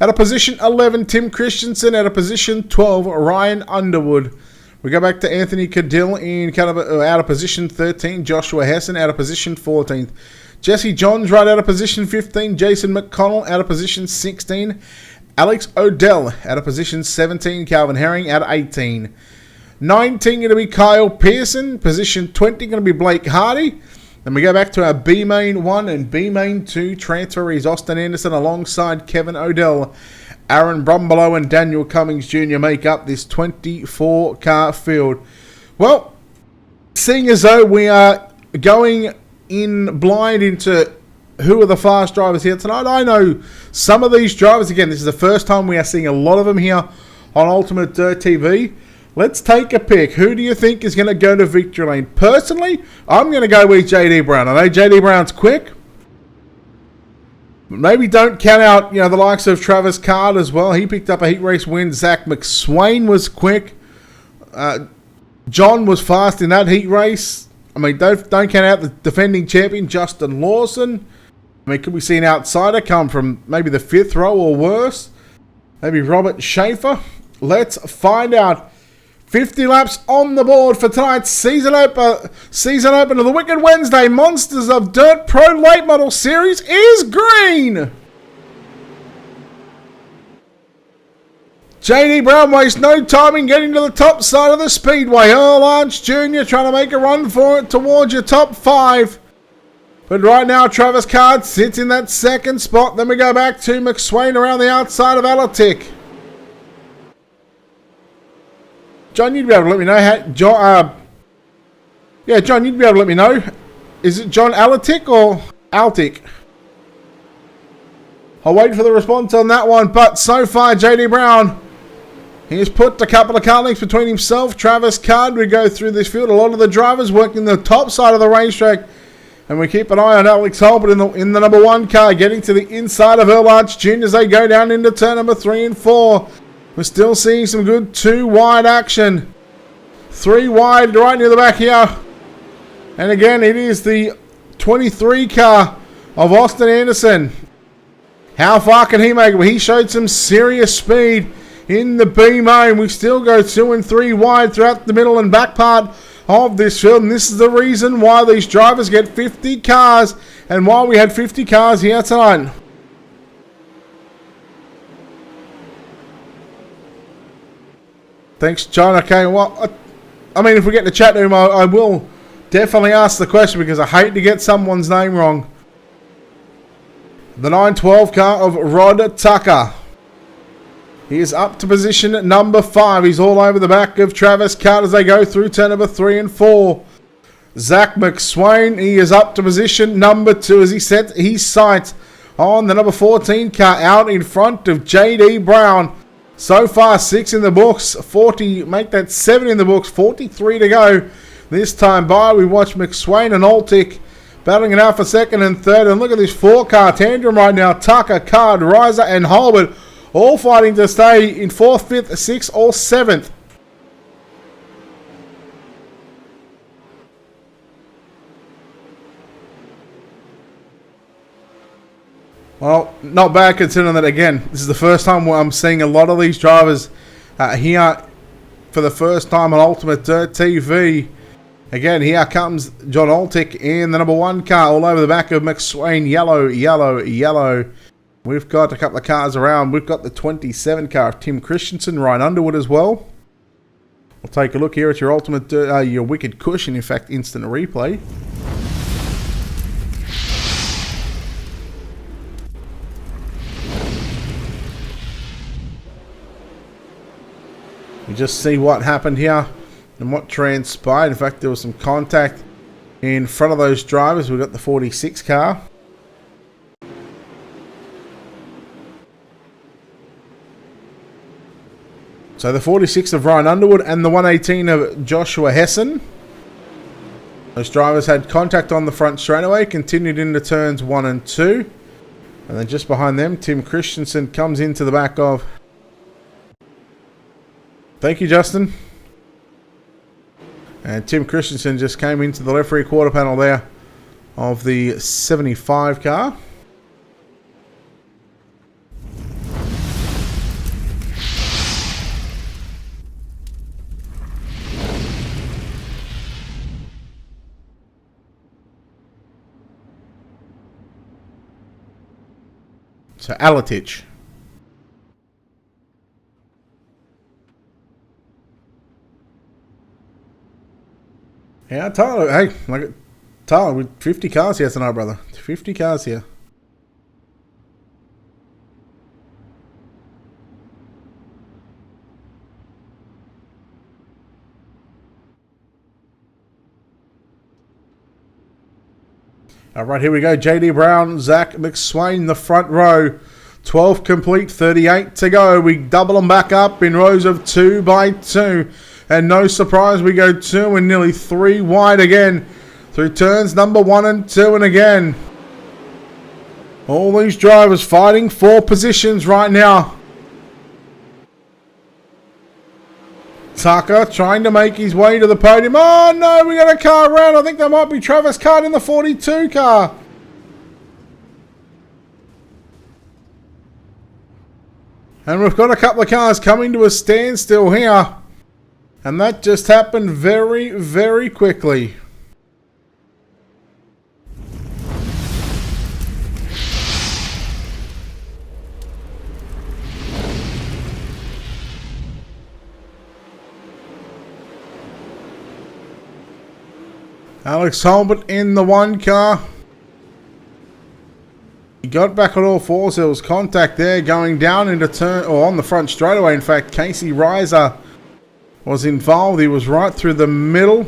A: Out of position 11, Tim Christensen. Out of position 12, Ryan Underwood. We go back to Anthony Cadill out of position 13, Joshua Hessen out of position 14th. Jesse Johns right out of position 15, Jason McConnell out of position 16, Alex Odell out of position 17, Calvin Herring out of 18. 19 going to be Kyle Pearson. Position 20 going to be Blake Hardy. Then we go back to our B Main 1 and B Main 2 transferees. Austin Anderson alongside Kevin Odell. Aaron Brumbelow and Daniel Cummings Jr. make up this 24 car field. Well, seeing as though we are going in blind into who are the fast drivers here tonight, I know some of these drivers. Again, this is the first time we are seeing a lot of them here on Ultimate Dirt TV. Let's take a pick. Who do you think is going to go to victory lane? Personally, I'm going to go with JD Brown. I know JD Brown's quick. Maybe don't count out, the likes of Travis Card as well. He picked up a heat race win. Zach McSwain was quick. John was fast in that heat race. I mean, don't count out the defending champion, Justin Lawson. I mean, could we see an outsider come from maybe the 5th row or worse? Maybe Robert Schaefer? Let's find out. 50 laps on the board for tonight's season opener of the Wicked Wednesday Monsters of Dirt Pro Late Model Series is green. JD Brown wastes no time in getting to the top side of the speedway. Earl Arch Jr. trying to make a run for it towards your top 5. But right now, Travis Card sits in that second spot. Then we go back to McSwain around the outside of Alatic. John, you'd be able to let me know how... John, John, you'd be able to let me know. Is it John Alatic or Altic? I'll wait for the response on that one. But so far, JD Brown, he's put a couple of car links between himself, Travis Card. We go through this field. A lot of the drivers working the top side of the racetrack. And we keep an eye on Alex Holbert in the number 1 car, getting to the inside of Earl Arch Jr. as they go down into turn number 3 and 4. We're still seeing some good 2 wide action. 3 wide right near the back here. And again, it is the 23 car of Austin Anderson. How far can he make it? Well, he showed some serious speed in the B main. We still go 2 and 3 wide throughout the middle and back part of this field, and this is the reason why these drivers get 50 cars and why we had 50 cars here tonight. Thanks, John. Okay, well, I mean, if we get to chat to him, I will definitely ask the question because I hate to get someone's name wrong. The 912 car of Rod Tucker. He is up to position number 5. He's all over the back of Travis Card as they go through turn number 3 and 4. Zach McSwain, he is up to position number 2 as he sets his sights on the number 14 car out in front of JD Brown. So far, 6 in the books, 40, make that 7 in the books, 43 to go. This time by, we watch McSwain and Altic battling it out for 2nd and 3rd. And look at this 4-car tandem right now. Tucker, Card, Riser and Holbert all fighting to stay in 4th, 5th, 6th or 7th. Well, not bad considering that, again, this is the first time where I'm seeing a lot of these drivers here for the first time on Ultimate Dirt TV. Again, here comes John Altic in the number 1 car all over the back of McSwain. Yellow, yellow, yellow. We've got a couple of cars around. We've got the 27 car of Tim Christensen, Ryan Underwood as well. We'll take a look here at your Ultimate, your Wicked Cushion, in fact, instant replay. We just see what happened here and what transpired. In fact, there was some contact in front of those drivers. We've got the 46 car. So the 46 of Ryan Underwood and the 118 of Joshua Hessen. Those drivers had contact on the front straightaway, continued into turns 1 and 2. And then just behind them, Tim Christensen comes into the back of... Thank you, Justin. And Tim Christensen just came into the left rear quarter panel there of the 75 car. So Alatich. Yeah, Tyler. Hey, like Tyler, with 50 cars here tonight, brother. 50 cars here. All right, here we go. JD Brown, Zach McSwain, the front row. 12 complete, 38 to go. We double them back up in rows of 2 by 2. And no surprise, we go 2 and nearly 3 wide again through turns number 1 and 2. And again, all these drivers fighting for positions right now. Tucker trying to make his way to the podium. Oh no, we got a car around. I think that might be Travis Card in the 42 car. And we've got a couple of cars coming to a standstill here. And that just happened very, very quickly. Alex Holbert in the one car. He got back on all fours. There was contact there going down into turn, or on the front straightaway. In fact, Casey Reiser was involved. He was right through the middle.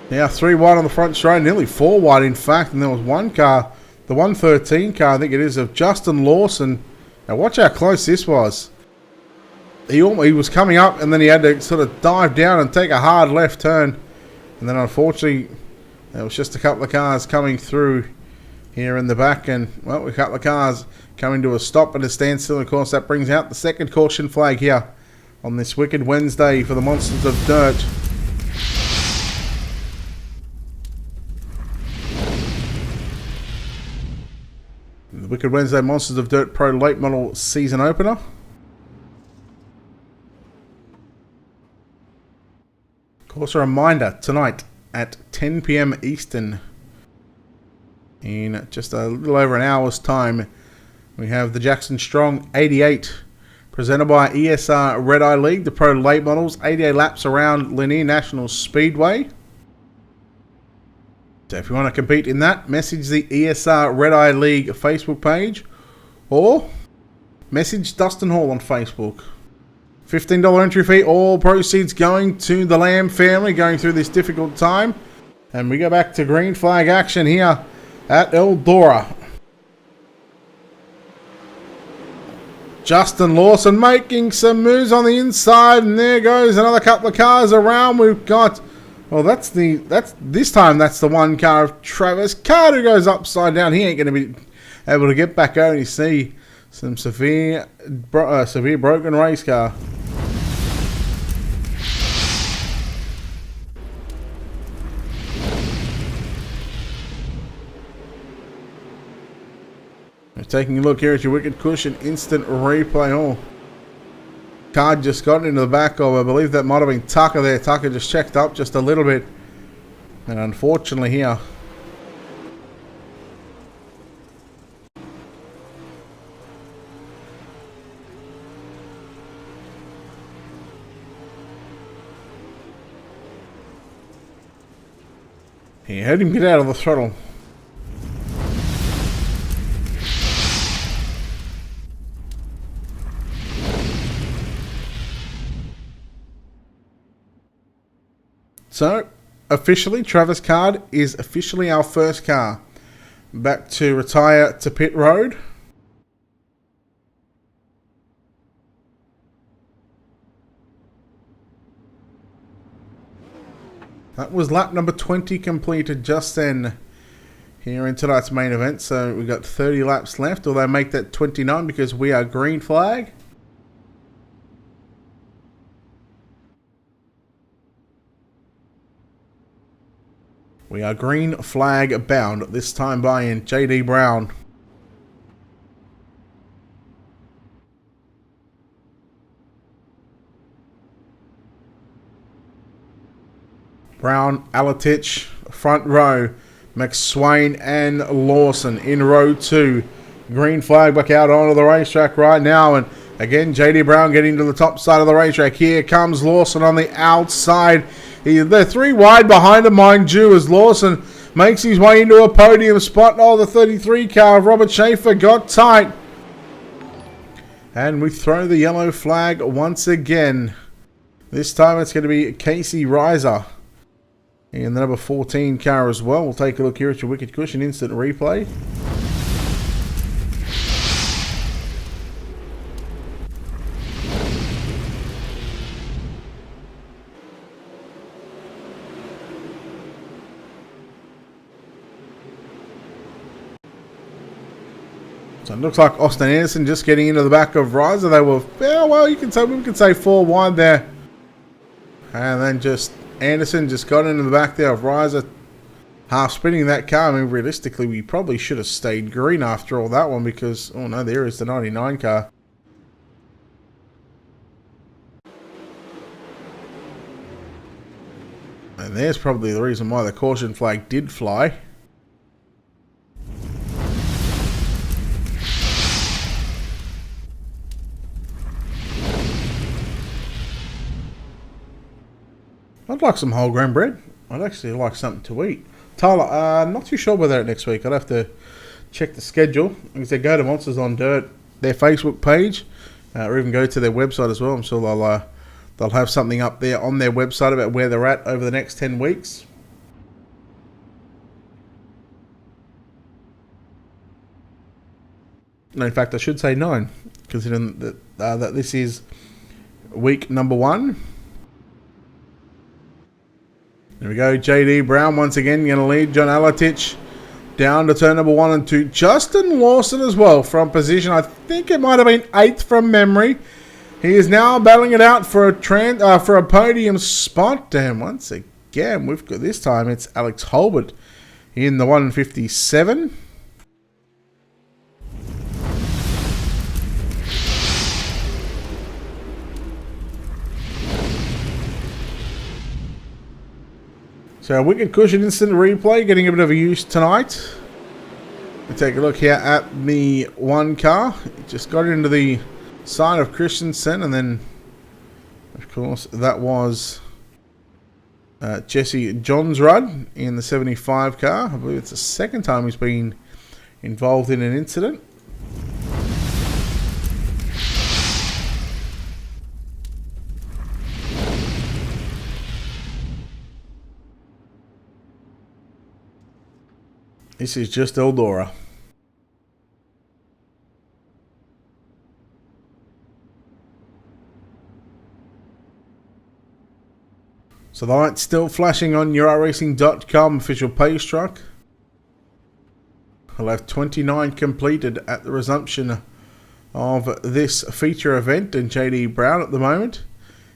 A: Now 3 wide on the front straight, nearly 4 wide in fact. And there was one car, the 113 car, I think it is, of Justin Lawson. Now watch how close this was. He was coming up and then he had to sort of dive down and take a hard left turn. And then unfortunately, there was just a couple of cars coming through here in the back. And, well, a couple of cars coming to a stop and a standstill. Of course, that brings out the second caution flag here on this Wicked Wednesday for the Monsters of Dirt. The Wicked Wednesday Monsters of Dirt Pro Late Model Season Opener. Of course, a reminder, tonight at 10 PM Eastern, in just a little over an hour's time, we have the Jackson Strong 88, presented by ESR Red Eye League, the Pro Late Models, 88 laps around Lanier National Speedway. So if you want to compete in that, message the ESR Red Eye League Facebook page, or message Dustin Hall on Facebook. $15 entry fee, all proceeds going to the Lamb family going through this difficult time. And we go back to green flag action here at Eldora. Justin Lawson making some moves on the inside, and there goes another couple of cars around. We've got, well, that's this time that's the one car of Travis Carter goes upside down. He ain't going to be able to get back over. You see some severe broken race car. Taking a look here at your Wicked Cushion instant replay. Oh, car just got into the back of, I believe that might have been Tucker there. Tucker just checked up just a little bit. And unfortunately here, he had him get out of the throttle. So, officially, Travis Card is officially our first car back to retire to pit road. That was lap number 20 completed just then here in tonight's main event. So, we've got 30 laps left, although make that 29 because we are green flag. We are green flag bound, this time by in JD Brown. Brown, Alatich, front row, McSwain and Lawson in row 2. Green flag back out onto the racetrack right now, and again JD Brown getting to the top side of the racetrack. Here comes Lawson on the outside. They're 3 wide behind him, mind you, as Lawson makes his way into a podium spot. Oh, the 33 car of Robert Schaefer got tight. And we throw the yellow flag once again. This time it's going to be Casey Reiser in the number 14 car as well. We'll take a look here at your Wicked Cushion instant replay. So it looks like Austin Anderson just getting into the back of Reiser. They were, yeah, well, we can say 4 wide there. And then just Anderson just got into the back there of Reiser, half spinning that car. I mean, realistically, we probably should have stayed green after all that one because, oh no, there is the 99 car. And there's probably the reason why the caution flag did fly. I'd like some whole grain bread. I'd actually like something to eat. Tyler, not too sure whether next week. I'd have to check the schedule. Because they go to Monsters on Dirt, their Facebook page, or even go to their website as well. I'm sure they'll have something up there on their website about where they're at over the next 10 weeks. No, in fact, I should say 9, considering that this is week number 1. There we go. JD Brown once again going to lead John Alatich down to turn number 1 and 2. Justin Lawson as well from position. I think it might have been 8th from memory. He is now battling it out for a podium spot. And once again, we've got this time it's Alex Holbert in the 157. So Wicked Cushion Instant Replay getting a bit of a use tonight. We take a look here at the one car. It just got into the side of Christensen, and then of course that was Jesse Johnsrud in the 75 car. I believe it's the second time he's been involved in an incident. This is just Eldora. So the light's still flashing on your iRacing.com official page truck. I'll have 29 completed at the resumption of this feature event, and JD Brown at the moment.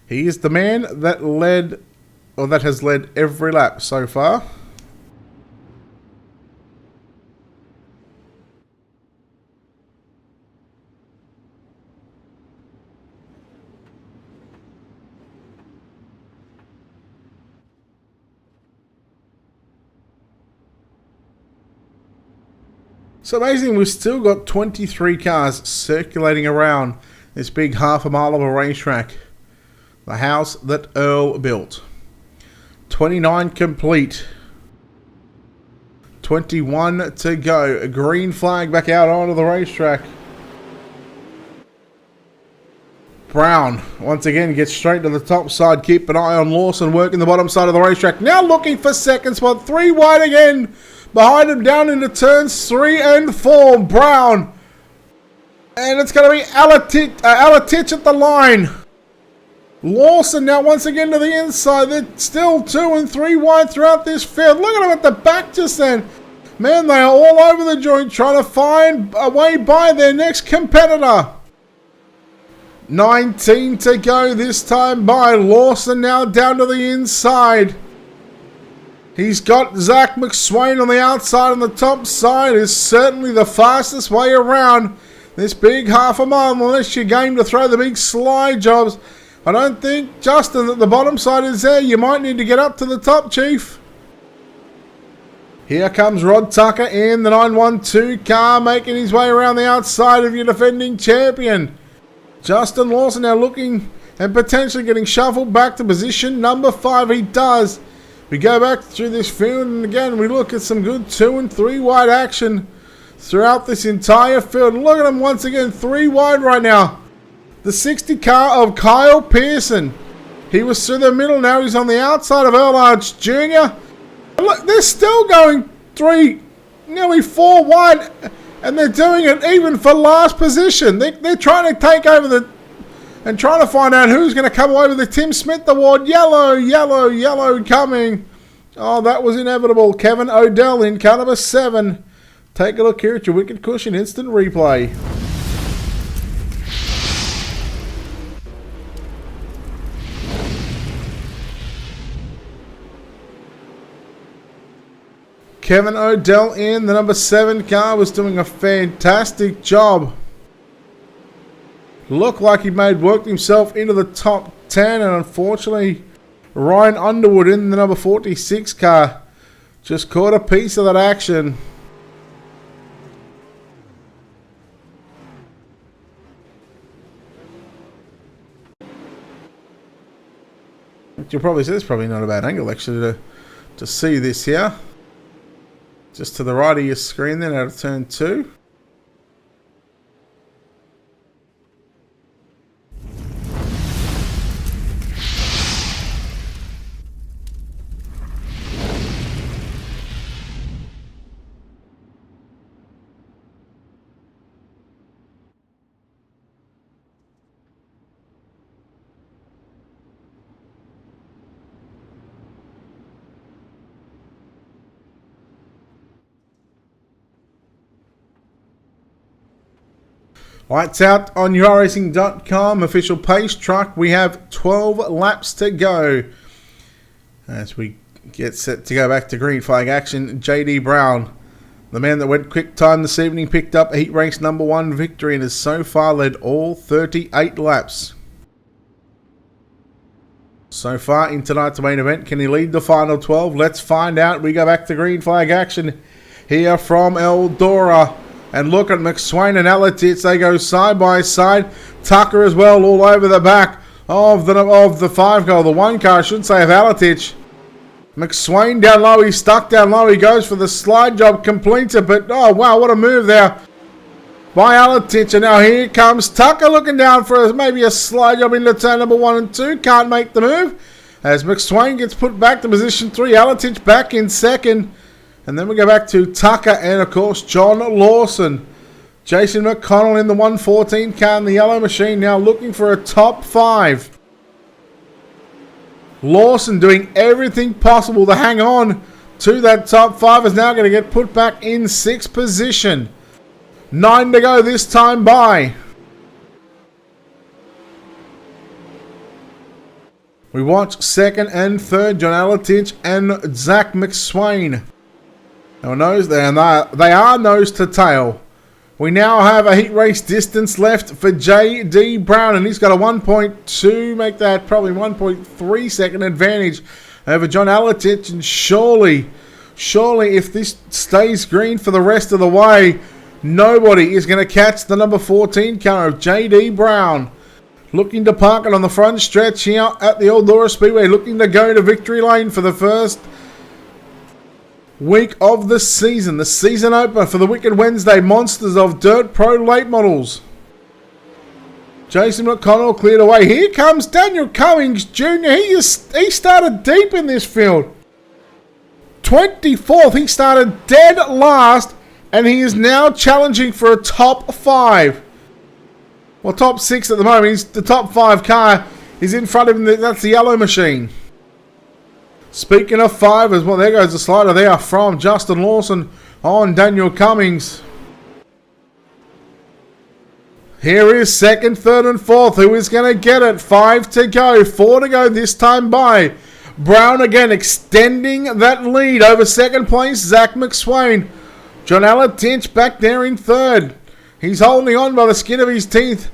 A: He is the man that has led every lap so far. So amazing, we've still got 23 cars circulating around this big half a mile of a racetrack. The house that Earl built. 29 complete. 21 to go. A green flag back out onto the racetrack. Brown once again gets straight to the top side. Keep an eye on Lawson working the bottom side of the racetrack. Now looking for second spot. 3 wide again. Behind him down into turns 3 and 4. Brown. And it's going to be Alatich at the line. Lawson now once again to the inside. They're still 2 and 3 wide throughout this field. Look at them at the back just then. Man, they are all over the joint trying to find a way by their next competitor. 19 to go this time by. Lawson now down to the inside. He's got Zach McSwain on the outside, and the top side is certainly the fastest way around this big half a mile, unless you're game to throw the big slide jobs. I don't think, Justin, that the bottom side is there. You might need to get up to the top, Chief. Here comes Rod Tucker in the 912 car, making his way around the outside of your defending champion. Justin Lawson now looking and potentially getting shuffled back to position number 5. He does. We go back through this field, and again we look at some good 2 and 3 wide action throughout this entire field. Look at him once again, 3 wide right now. The 60 car of Kyle Pearson. He was through the middle, now he's on the outside of Earl Arch Jr. Look, they're still going 3, nearly 4 wide, and they're doing it even for last position. They're trying to take over and trying to find out who's going to come away with the Tim Smith Award. Yellow, yellow, yellow coming. Oh, that was inevitable. Kevin Odell in car number 7. Take a look here at your Wicked Cushion Instant Replay. Kevin Odell in the number 7 car was doing a fantastic job. Looked like he worked himself into the top 10, and unfortunately Ryan Underwood in the number 46 car just caught a piece of that action. you'll probably see it's probably not a bad angle actually to see this here. Just to the right of your screen then out of turn 2. Lights out on yourracing.com official pace truck. We have 12 laps to go. As we get set to go back to green flag action, JD Brown, the man that went quick time this evening, picked up a heat race number 1 victory and has so far led all 38 laps. So far in tonight's main event, can he lead the final 12? Let's find out. We go back to green flag action here from Eldora. And look at McSwain and Alatitz. They go side by side. Tucker as well all over the back of the 5 car. The 1 car, I should say, of Alatitz. McSwain down low. He's stuck down low. He goes for the slide job. Completes it. But, oh, wow, what a move there by Alatitz. And now here comes Tucker looking down for maybe a slide job into turn number 1 and 2. Can't make the move. As McSwain gets put back to position 3. Alatitz back in second. And then we go back to Tucker and, of course, John Lawson. Jason McConnell in the 114 car in the yellow machine now looking for a top 5. Lawson doing everything possible to hang on to that top 5 is now going to get put back in 6th position. 9 to go this time by. We watch 2nd and 3rd, John Alatitz and Zach McSwain. Now they are nose to tail. We now have a heat race distance left for JD Brown, and he's got a 1.2, make that probably 1.3 second advantage over John Alatitz. And surely if this stays green for the rest of the way, nobody is going to catch the number 14 car of JD Brown. Looking to park it on the front stretch here at the Eldora Speedway, looking to go to victory lane for the first week of the season opener for the Wicked Wednesday Monsters of Dirt Pro Late Models. Jason McConnell cleared away. Here comes Daniel Cummings Jr. He started deep in this field. 24th, he started dead last, and he is now challenging for a top 5. Well, top 6 at the moment. The top 5 car is in front of him. That's the yellow machine. Speaking of 5 as well, there goes the slider there from Justin Lawson on Daniel Cummings. Here is 2nd, 3rd and 4th. Who is going to get it? 5 to go. 4 to go this time by. Brown again extending that lead over 2nd place. Zach McSwain. John Alatitz back there in 3rd. He's holding on by the skin of his teeth.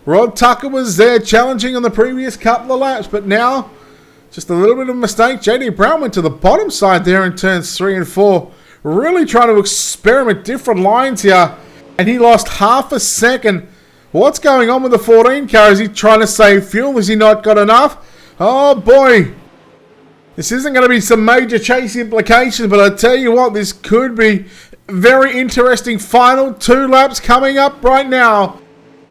A: Rod Tucker was there challenging on the previous couple of laps, but now just a little bit of a mistake. JD Brown went to the bottom side there in turns 3 and 4. Really trying to experiment different lines here. And he lost half a second. What's going on with the 14 car? Is he trying to save fuel? Has he not got enough? Oh boy. This isn't going to be some major chase implications, but I tell you what, this could be very interesting. Final 2 laps coming up right now.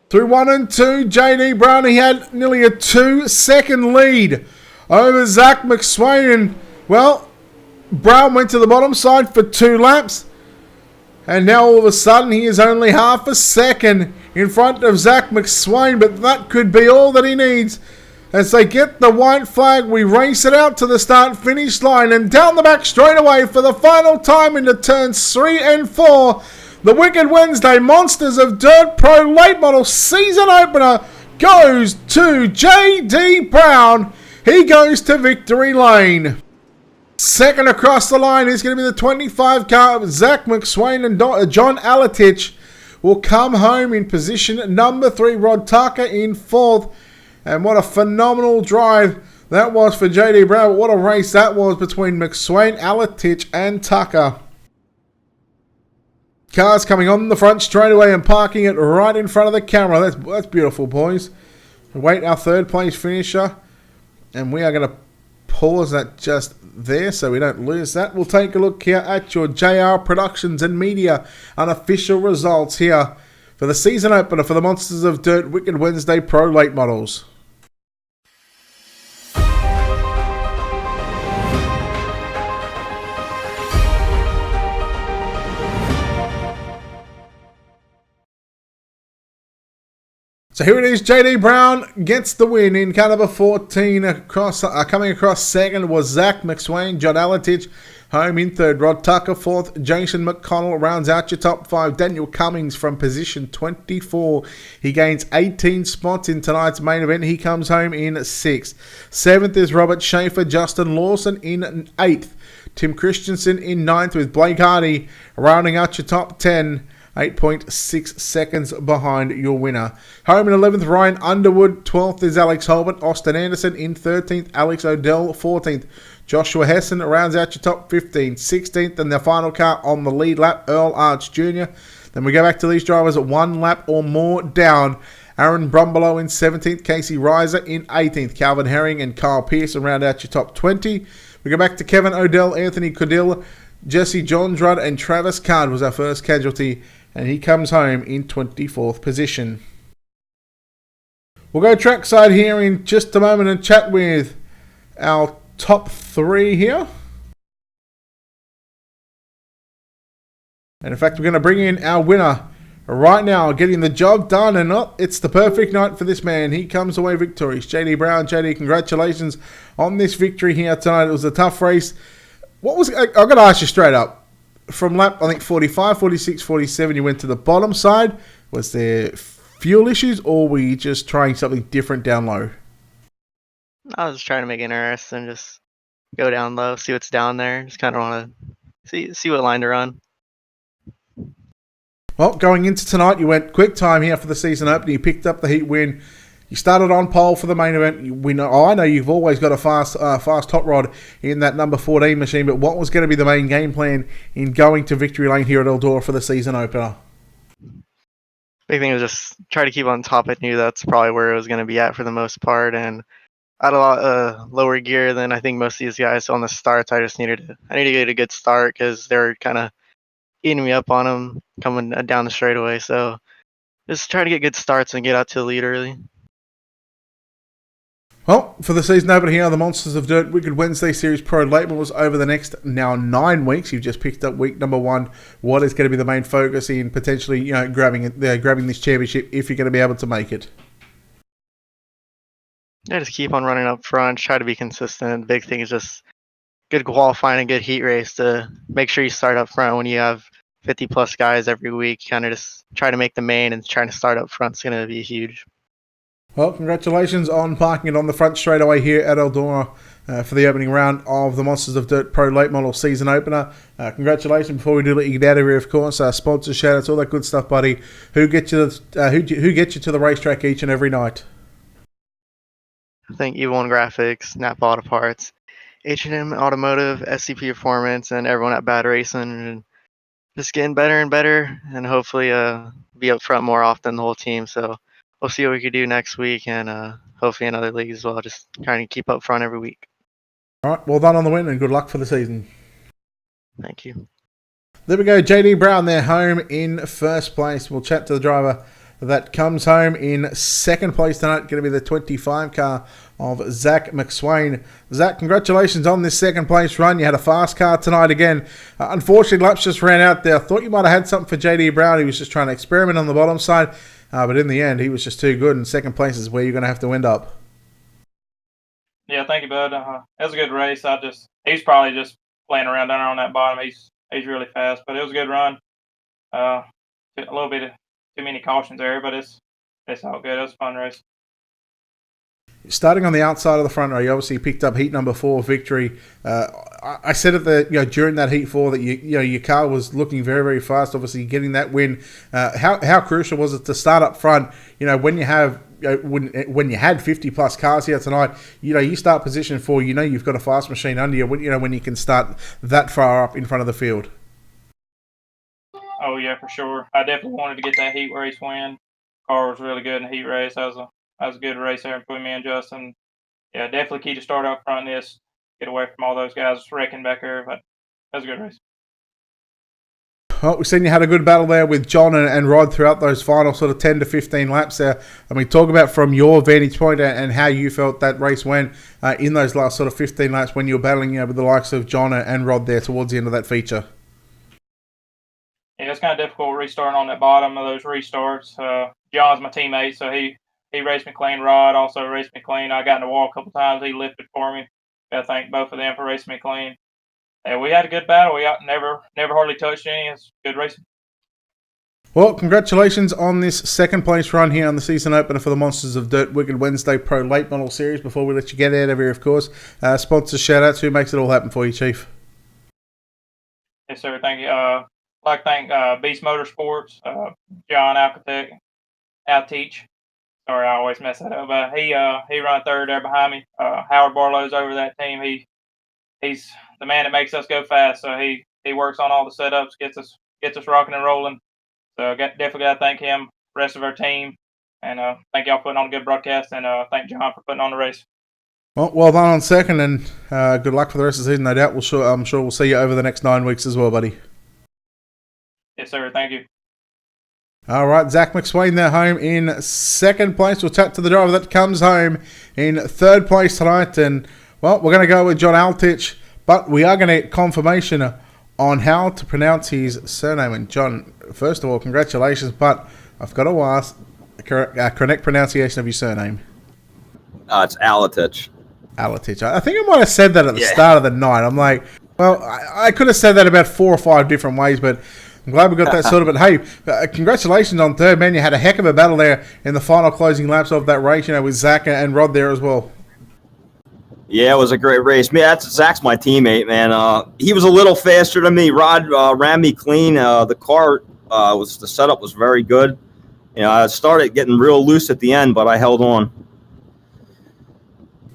A: Through 1 and 2, JD Brown, he had nearly a 2-second lead over Zach McSwain. And, well, Brown went to the bottom side for 2 laps. And now all of a sudden he is only half a second in front of Zach McSwain. But that could be all that he needs. As they get the white flag, we race it out to the start-finish line. And down the back straightaway for the final time into turns 3 and 4. The Wicked Wednesday Monsters of Dirt Pro Late Model season opener goes to JD Brown. He goes to victory lane. Second across the line is going to be the 25 car of Zach McSwain, and John Alatitz will come home in position number 3. Rod Tucker in 4th. And what a phenomenal drive that was for JD Brown. But what a race that was between McSwain, Alatitz and Tucker. Cars coming on the front straightaway and parking it right in front of the camera. That's beautiful, boys. We wait our 3rd place finisher. And we are going to pause that just there so we don't lose that. We'll take a look here at your JR Productions and Media unofficial results here for the season opener for the Monsters of Dirt Wicked Wednesday Pro Late Models. So here it is, JD Brown gets the win in car number 14. Coming across second was Zach McSwain, John Alatich home in third, Rod Tucker fourth, Jason McConnell rounds out your top five. Daniel Cummings from position 24. He gains 18 spots in tonight's main event. He comes home in sixth. Seventh is Robert Schaefer, Justin Lawson in eighth, Tim Christensen in ninth with Blake Hardy rounding out your top 10. 8.6 seconds behind your winner. Home in 11th, Ryan Underwood. 12th is Alex Holbert. Austin Anderson in 13th. Alex Odell 14th. Joshua Hessen rounds out your top 15. 16th and the final car on the lead lap, Earl Arch Jr. Then we go back to these drivers at one lap or more down. Aaron Brumbelow in 17th. Casey Reiser in 18th. Calvin Herring and Kyle Pearson round out your top 20. We go back to Kevin Odell, Anthony Codill, Jesse Johnsrud and Travis Card was our first casualty, and he comes home in 24th position. We'll go trackside here in just a moment and chat with our top three here. And in fact, we're going to bring in our winner right now, getting the job done, and it's the perfect night for this man. He comes away victorious. JD Brown. JD, congratulations on this victory here tonight. It was a tough race. I'm going to ask you straight up. From lap, I think, 45, 46, 47, you went to the bottom side. Was there fuel issues, or were you just trying something different down low?
C: I was trying to make it interesting, just go down low, see what's down there. Just kind of want to see what line to run.
A: Well, going into tonight, you went quick time here for the season opener. You picked up the heat win. You started on pole for the main event. I know you've always got a fast hot rod in that number 14 machine, but what was going to be the main game plan in going to victory lane here at Eldora for the season opener?
C: Big thing was just try to keep on top. I knew that's probably where it was going to be at for the most part, and I had a lot lower gear than I think most of these guys. So on the starts, I needed to get a good start because they were kind of eating me up on them coming down the straightaway. So just try to get good starts and get out to the lead early.
A: Well, for the season opener here, the Monsters of Dirt Wicked Wednesday Series Pro Late Models over the next now 9 weeks. You've just picked up week number 1. What is going to be the main focus in potentially, grabbing this championship if you're going to be able to make it?
C: Yeah, just keep on running up front. Try to be consistent. The big thing is just good qualifying and good heat race to make sure you start up front. When you have 50 plus guys every week, kind of just try to make the main, and trying to start up front is going to be huge.
A: Well, congratulations on parking it on the front straight away here at Eldora for the opening round of the Monsters of Dirt Pro Late Model season opener. Congratulations. Before we do let you get out of here, of course, sponsor shout-outs, all that good stuff, buddy. Who gets you to the racetrack each and every night?
C: I think E1 Graphics, Napa Auto Parts, H&M Automotive, SCP Performance, and everyone at Bad Racing, and just getting better and better, and hopefully be up front more often, the whole team. So we'll see what we can do next week, and hopefully in other leagues as well. Just trying to keep up front every week.
A: All right, well done on the win, and good luck for the season.
C: Thank you.
A: There we go, JD Brown there, home in first place. We'll chat to the driver that comes home in second place tonight. Going to be the 25 car of Zach McSwain. Zach, congratulations on this second place run. You had a fast car tonight again. Unfortunately, laps just ran out there. I thought you might have had something for JD Brown. He was just trying to experiment on the bottom side. But in the end, he was just too good, and second place is where you're going to have to end up.
D: Yeah, thank you, bud. It was a good race. He's probably just playing around down there on that bottom. He's really fast, but it was a good run. A little bit of too many cautions there, but it's all good. It was a fun race.
A: Starting on the outside of the front row, you obviously picked up heat number 4 victory. I said during that heat 4 that your car was looking very, very fast. Obviously, getting that win. How crucial was it to start up front? When you have when you had 50 plus cars here tonight, you start position 4. You've got a fast machine under you. When you can start that far up in front of the field.
D: Oh yeah, for sure. I definitely wanted to get that heat race win. Car was really good in the heat race. That was a good race there between me and Justin. Yeah, definitely key to start up front in this. get away from all those guys wrecking back there. But that was a good race.
A: Well, we've seen you had a good battle there with John and Rod throughout those final sort of 10 to 15 laps there. I mean, talk about from your vantage point and how you felt that race went in those last sort of 15 laps when you were battling with the likes of John and Rod there towards the end of that feature.
D: Yeah, it's kind of difficult restarting on that bottom of those restarts. John's my teammate, so he raced me clean. Rod also raced me clean. I got in the wall a couple times. He lifted for me. I thank both of them for racing me clean. And we had a good battle. We never hardly touched any. It's good racing.
A: Well, congratulations on this second place run here on the season opener for the Monsters of Dirt Wicked Wednesday Pro Late Model Series. Before we let you get out of here, of course, sponsor shout outs. Who makes it all happen for you, Chief?
D: Yes, sir. Thank you. I'd like to thank Beast Motorsports, John Alteach. Sorry, I always mess that up. But he run third there behind me. Howard Barlow's over that team. He's the man that makes us go fast. So he works on all the setups, gets us rocking and rolling. So definitely got to thank him, rest of our team, and thank y'all for putting on a good broadcast, and thank John for putting on the race.
A: Well done on second, and good luck for the rest of the season. No doubt, I'm sure we'll see you over the next 9 weeks as well, buddy.
D: Yes, sir. Thank you.
A: All right, Zach McSwain there home in second place. We'll chat to the driver that comes home in third place tonight, and well, we're going to go with John Altich, but we are going to get confirmation on how to pronounce his surname. And John, first of all, congratulations, but I've got to ask the correct pronunciation of your surname.
E: It's Alatich.
A: Alatich. I think I might have said that at the start of the night. I'm like, well, I could have said that about 4 or 5 different ways, but I'm glad we got that sorted. But hey, congratulations on third, man. You had a heck of a battle there in the final closing laps of that race, with Zach and Rod there as well.
E: Yeah, it was a great race. Man, Zach's my teammate, man. He was a little faster than me. Rod ran me clean. The car the setup was very good. I started getting real loose at the end, but I held on.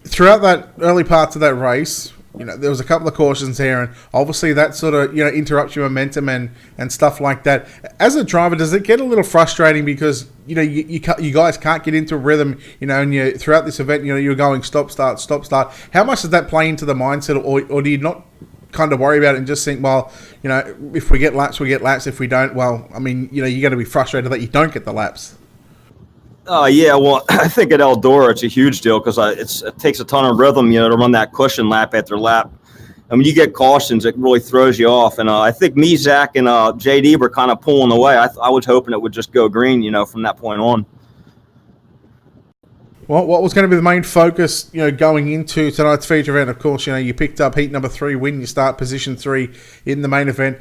A: Throughout that early parts of that race, there was a couple of cautions here, and obviously that sort of interrupts your momentum and stuff like that. As a driver, does it get a little frustrating because you guys can't get into a rhythm, and throughout this event, you're going stop start. How much does that play into the mindset, or do you not kind of worry about it and just think, well, if we get laps, we get laps. If we don't, well, I mean, you're going to be frustrated that you don't get the laps.
E: Yeah, well, I think at Eldora it's a huge deal because it takes a ton of rhythm, to run that cushion lap after lap. And when you get cautions, it really throws you off. And I think me, Zach, and JD were kind of pulling away. I was hoping it would just go green, from that point on.
A: Well, what was going to be the main focus, going into tonight's feature event? Of course, you picked up heat number 3 win. You start position 3 in the main event.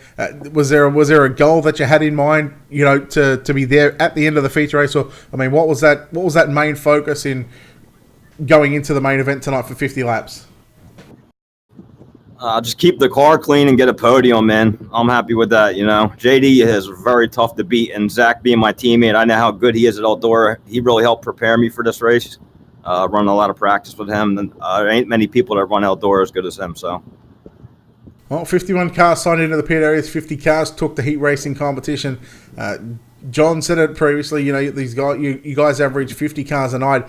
A: Was there a goal that you had in mind, to be there at the end of the feature race? Or I mean, what was that main focus in going into the main event tonight for 50 laps?
E: Just keep the car clean and get a podium, man. I'm happy with that, JD is very tough to beat, and Zach being my teammate, I know how good he is at Eldora. He really helped prepare me for this race. Run a lot of practice with him, and there ain't many people that run Eldora as good as him, so.
A: Well, 51 cars signed into the pit areas, 50 cars took the heat racing competition. John said it previously, these guys, you guys average 50 cars a night.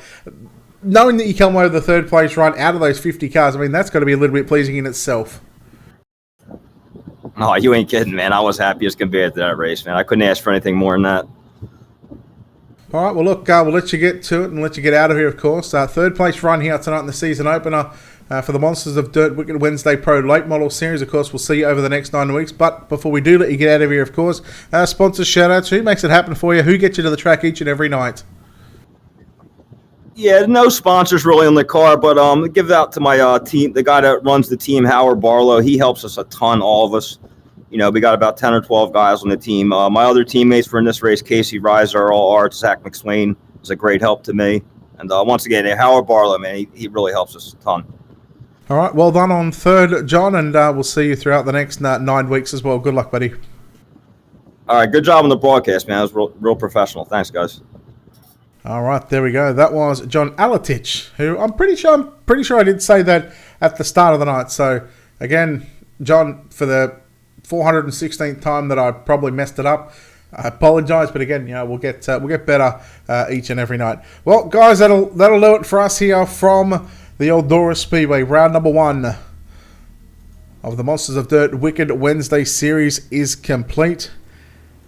A: Knowing that you come over the third place run out of those 50 cars, I mean, that's got to be a little bit pleasing in itself.
E: Oh, you ain't kidding, man. I was happy as compared to that race, man. I couldn't ask for anything more than that.
A: All right, well, look, we'll let you get to it and let you get out of here, of course. Third place run here tonight in the season opener for the Monsters of Dirt Wicked Wednesday Pro Late Model Series. Of course, we'll see you over the next 9 weeks. But before we do let you get out of here, of course, sponsor shout-outs. Who makes it happen for you? Who gets you to the track each and every night?
E: Yeah, no sponsors really on the car, but give it out to my team, the guy that runs the team, Howard Barlow. He helps us a ton, all of us. We got about 10 or 12 guys on the team. My other teammates for in this race, Casey Reiser, All Arts, Zach McSwain is a great help to me. And once again, Howard Barlow, man, he really helps us a ton.
A: All right, well done on third, John, and we'll see you throughout the next 9 weeks as well. Good luck, buddy.
E: All right, good job on the broadcast, man. It was real professional. Thanks, guys.
A: All right, there we go. That was John Alatich, who I'm pretty sure I did say that at the start of the night. So again, John, for the 416th time that I probably messed it up, I apologise. But again, we'll get better each and every night. Well, guys, that'll do it for us here from the Eldora Speedway, round number 1 of the Monsters of Dirt Wicked Wednesday series is complete.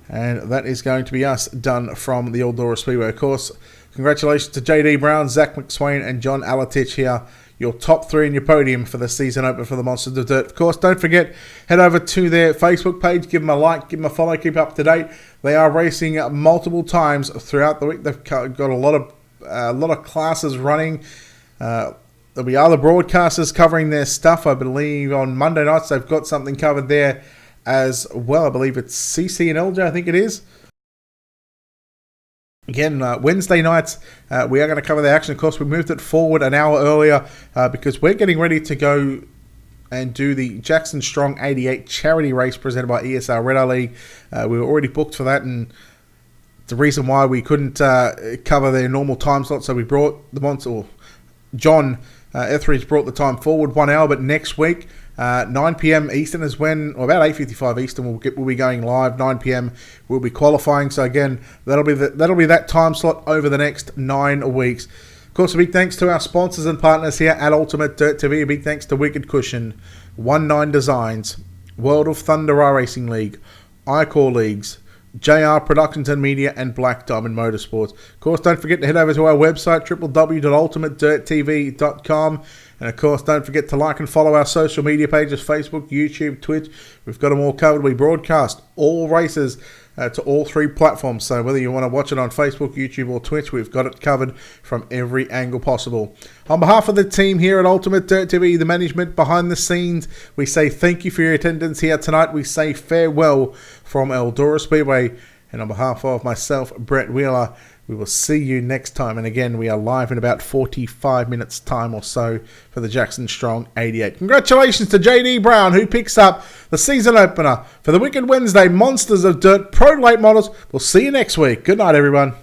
A: And that is going to be us done from the Eldora Speedway. Of course, congratulations to JD Brown, Zach McSwain, and John Alatich here. Your top 3 in your podium for the season opener for the Monsters of Dirt. Of course, don't forget, head over to their Facebook page, give them a like, give them a follow, keep up to date. They are racing multiple times throughout the week. They've got a lot of classes running. There'll be other broadcasters covering their stuff. I believe on Monday nights they've got something covered there as well. I believe it's CC and LJ, I think it is. Again, Wednesday nights, we are going to cover the action. Of course, we moved it forward an hour earlier because we're getting ready to go and do the Jackson Strong 88 charity race presented by ESR Red Eye League. We were already booked for that, and the reason why we couldn't cover their normal time slot, so we brought the monster. John Etheridge brought the time forward 1 hour, but next week, 9 p.m. Eastern is when, or about 8:55 Eastern, we'll be going live. 9 p.m. we'll be qualifying. So again, that'll be that time slot over the next 9 weeks. Of course, a big thanks to our sponsors and partners here at Ultimate Dirt TV. A big thanks to Wicked Cushion, 19 Designs, World of Thunder Racing League, iCore Leagues, JR Productions and Media, and Black Diamond Motorsports. Of course, don't forget to head over to our website, www.ultimatedirttv.com. And of course, don't forget to like and follow our social media pages, Facebook, YouTube, Twitch. We've got them all covered. We broadcast all races to all 3 platforms. So whether you want to watch it on Facebook, YouTube, or Twitch, we've got it covered from every angle possible. On behalf of the team here at Ultimate Dirt TV, the management behind the scenes, we say thank you for your attendance here tonight. We say farewell from Eldora Speedway. And on behalf of myself, Brett Wheeler, we will see you next time. And again, we are live in about 45 minutes time or so for the Jackson Strong 88. Congratulations to JD Brown, who picks up the season opener for the Wicked Wednesday Monsters of Dirt Pro Late Models. We'll see you next week. Good night, everyone.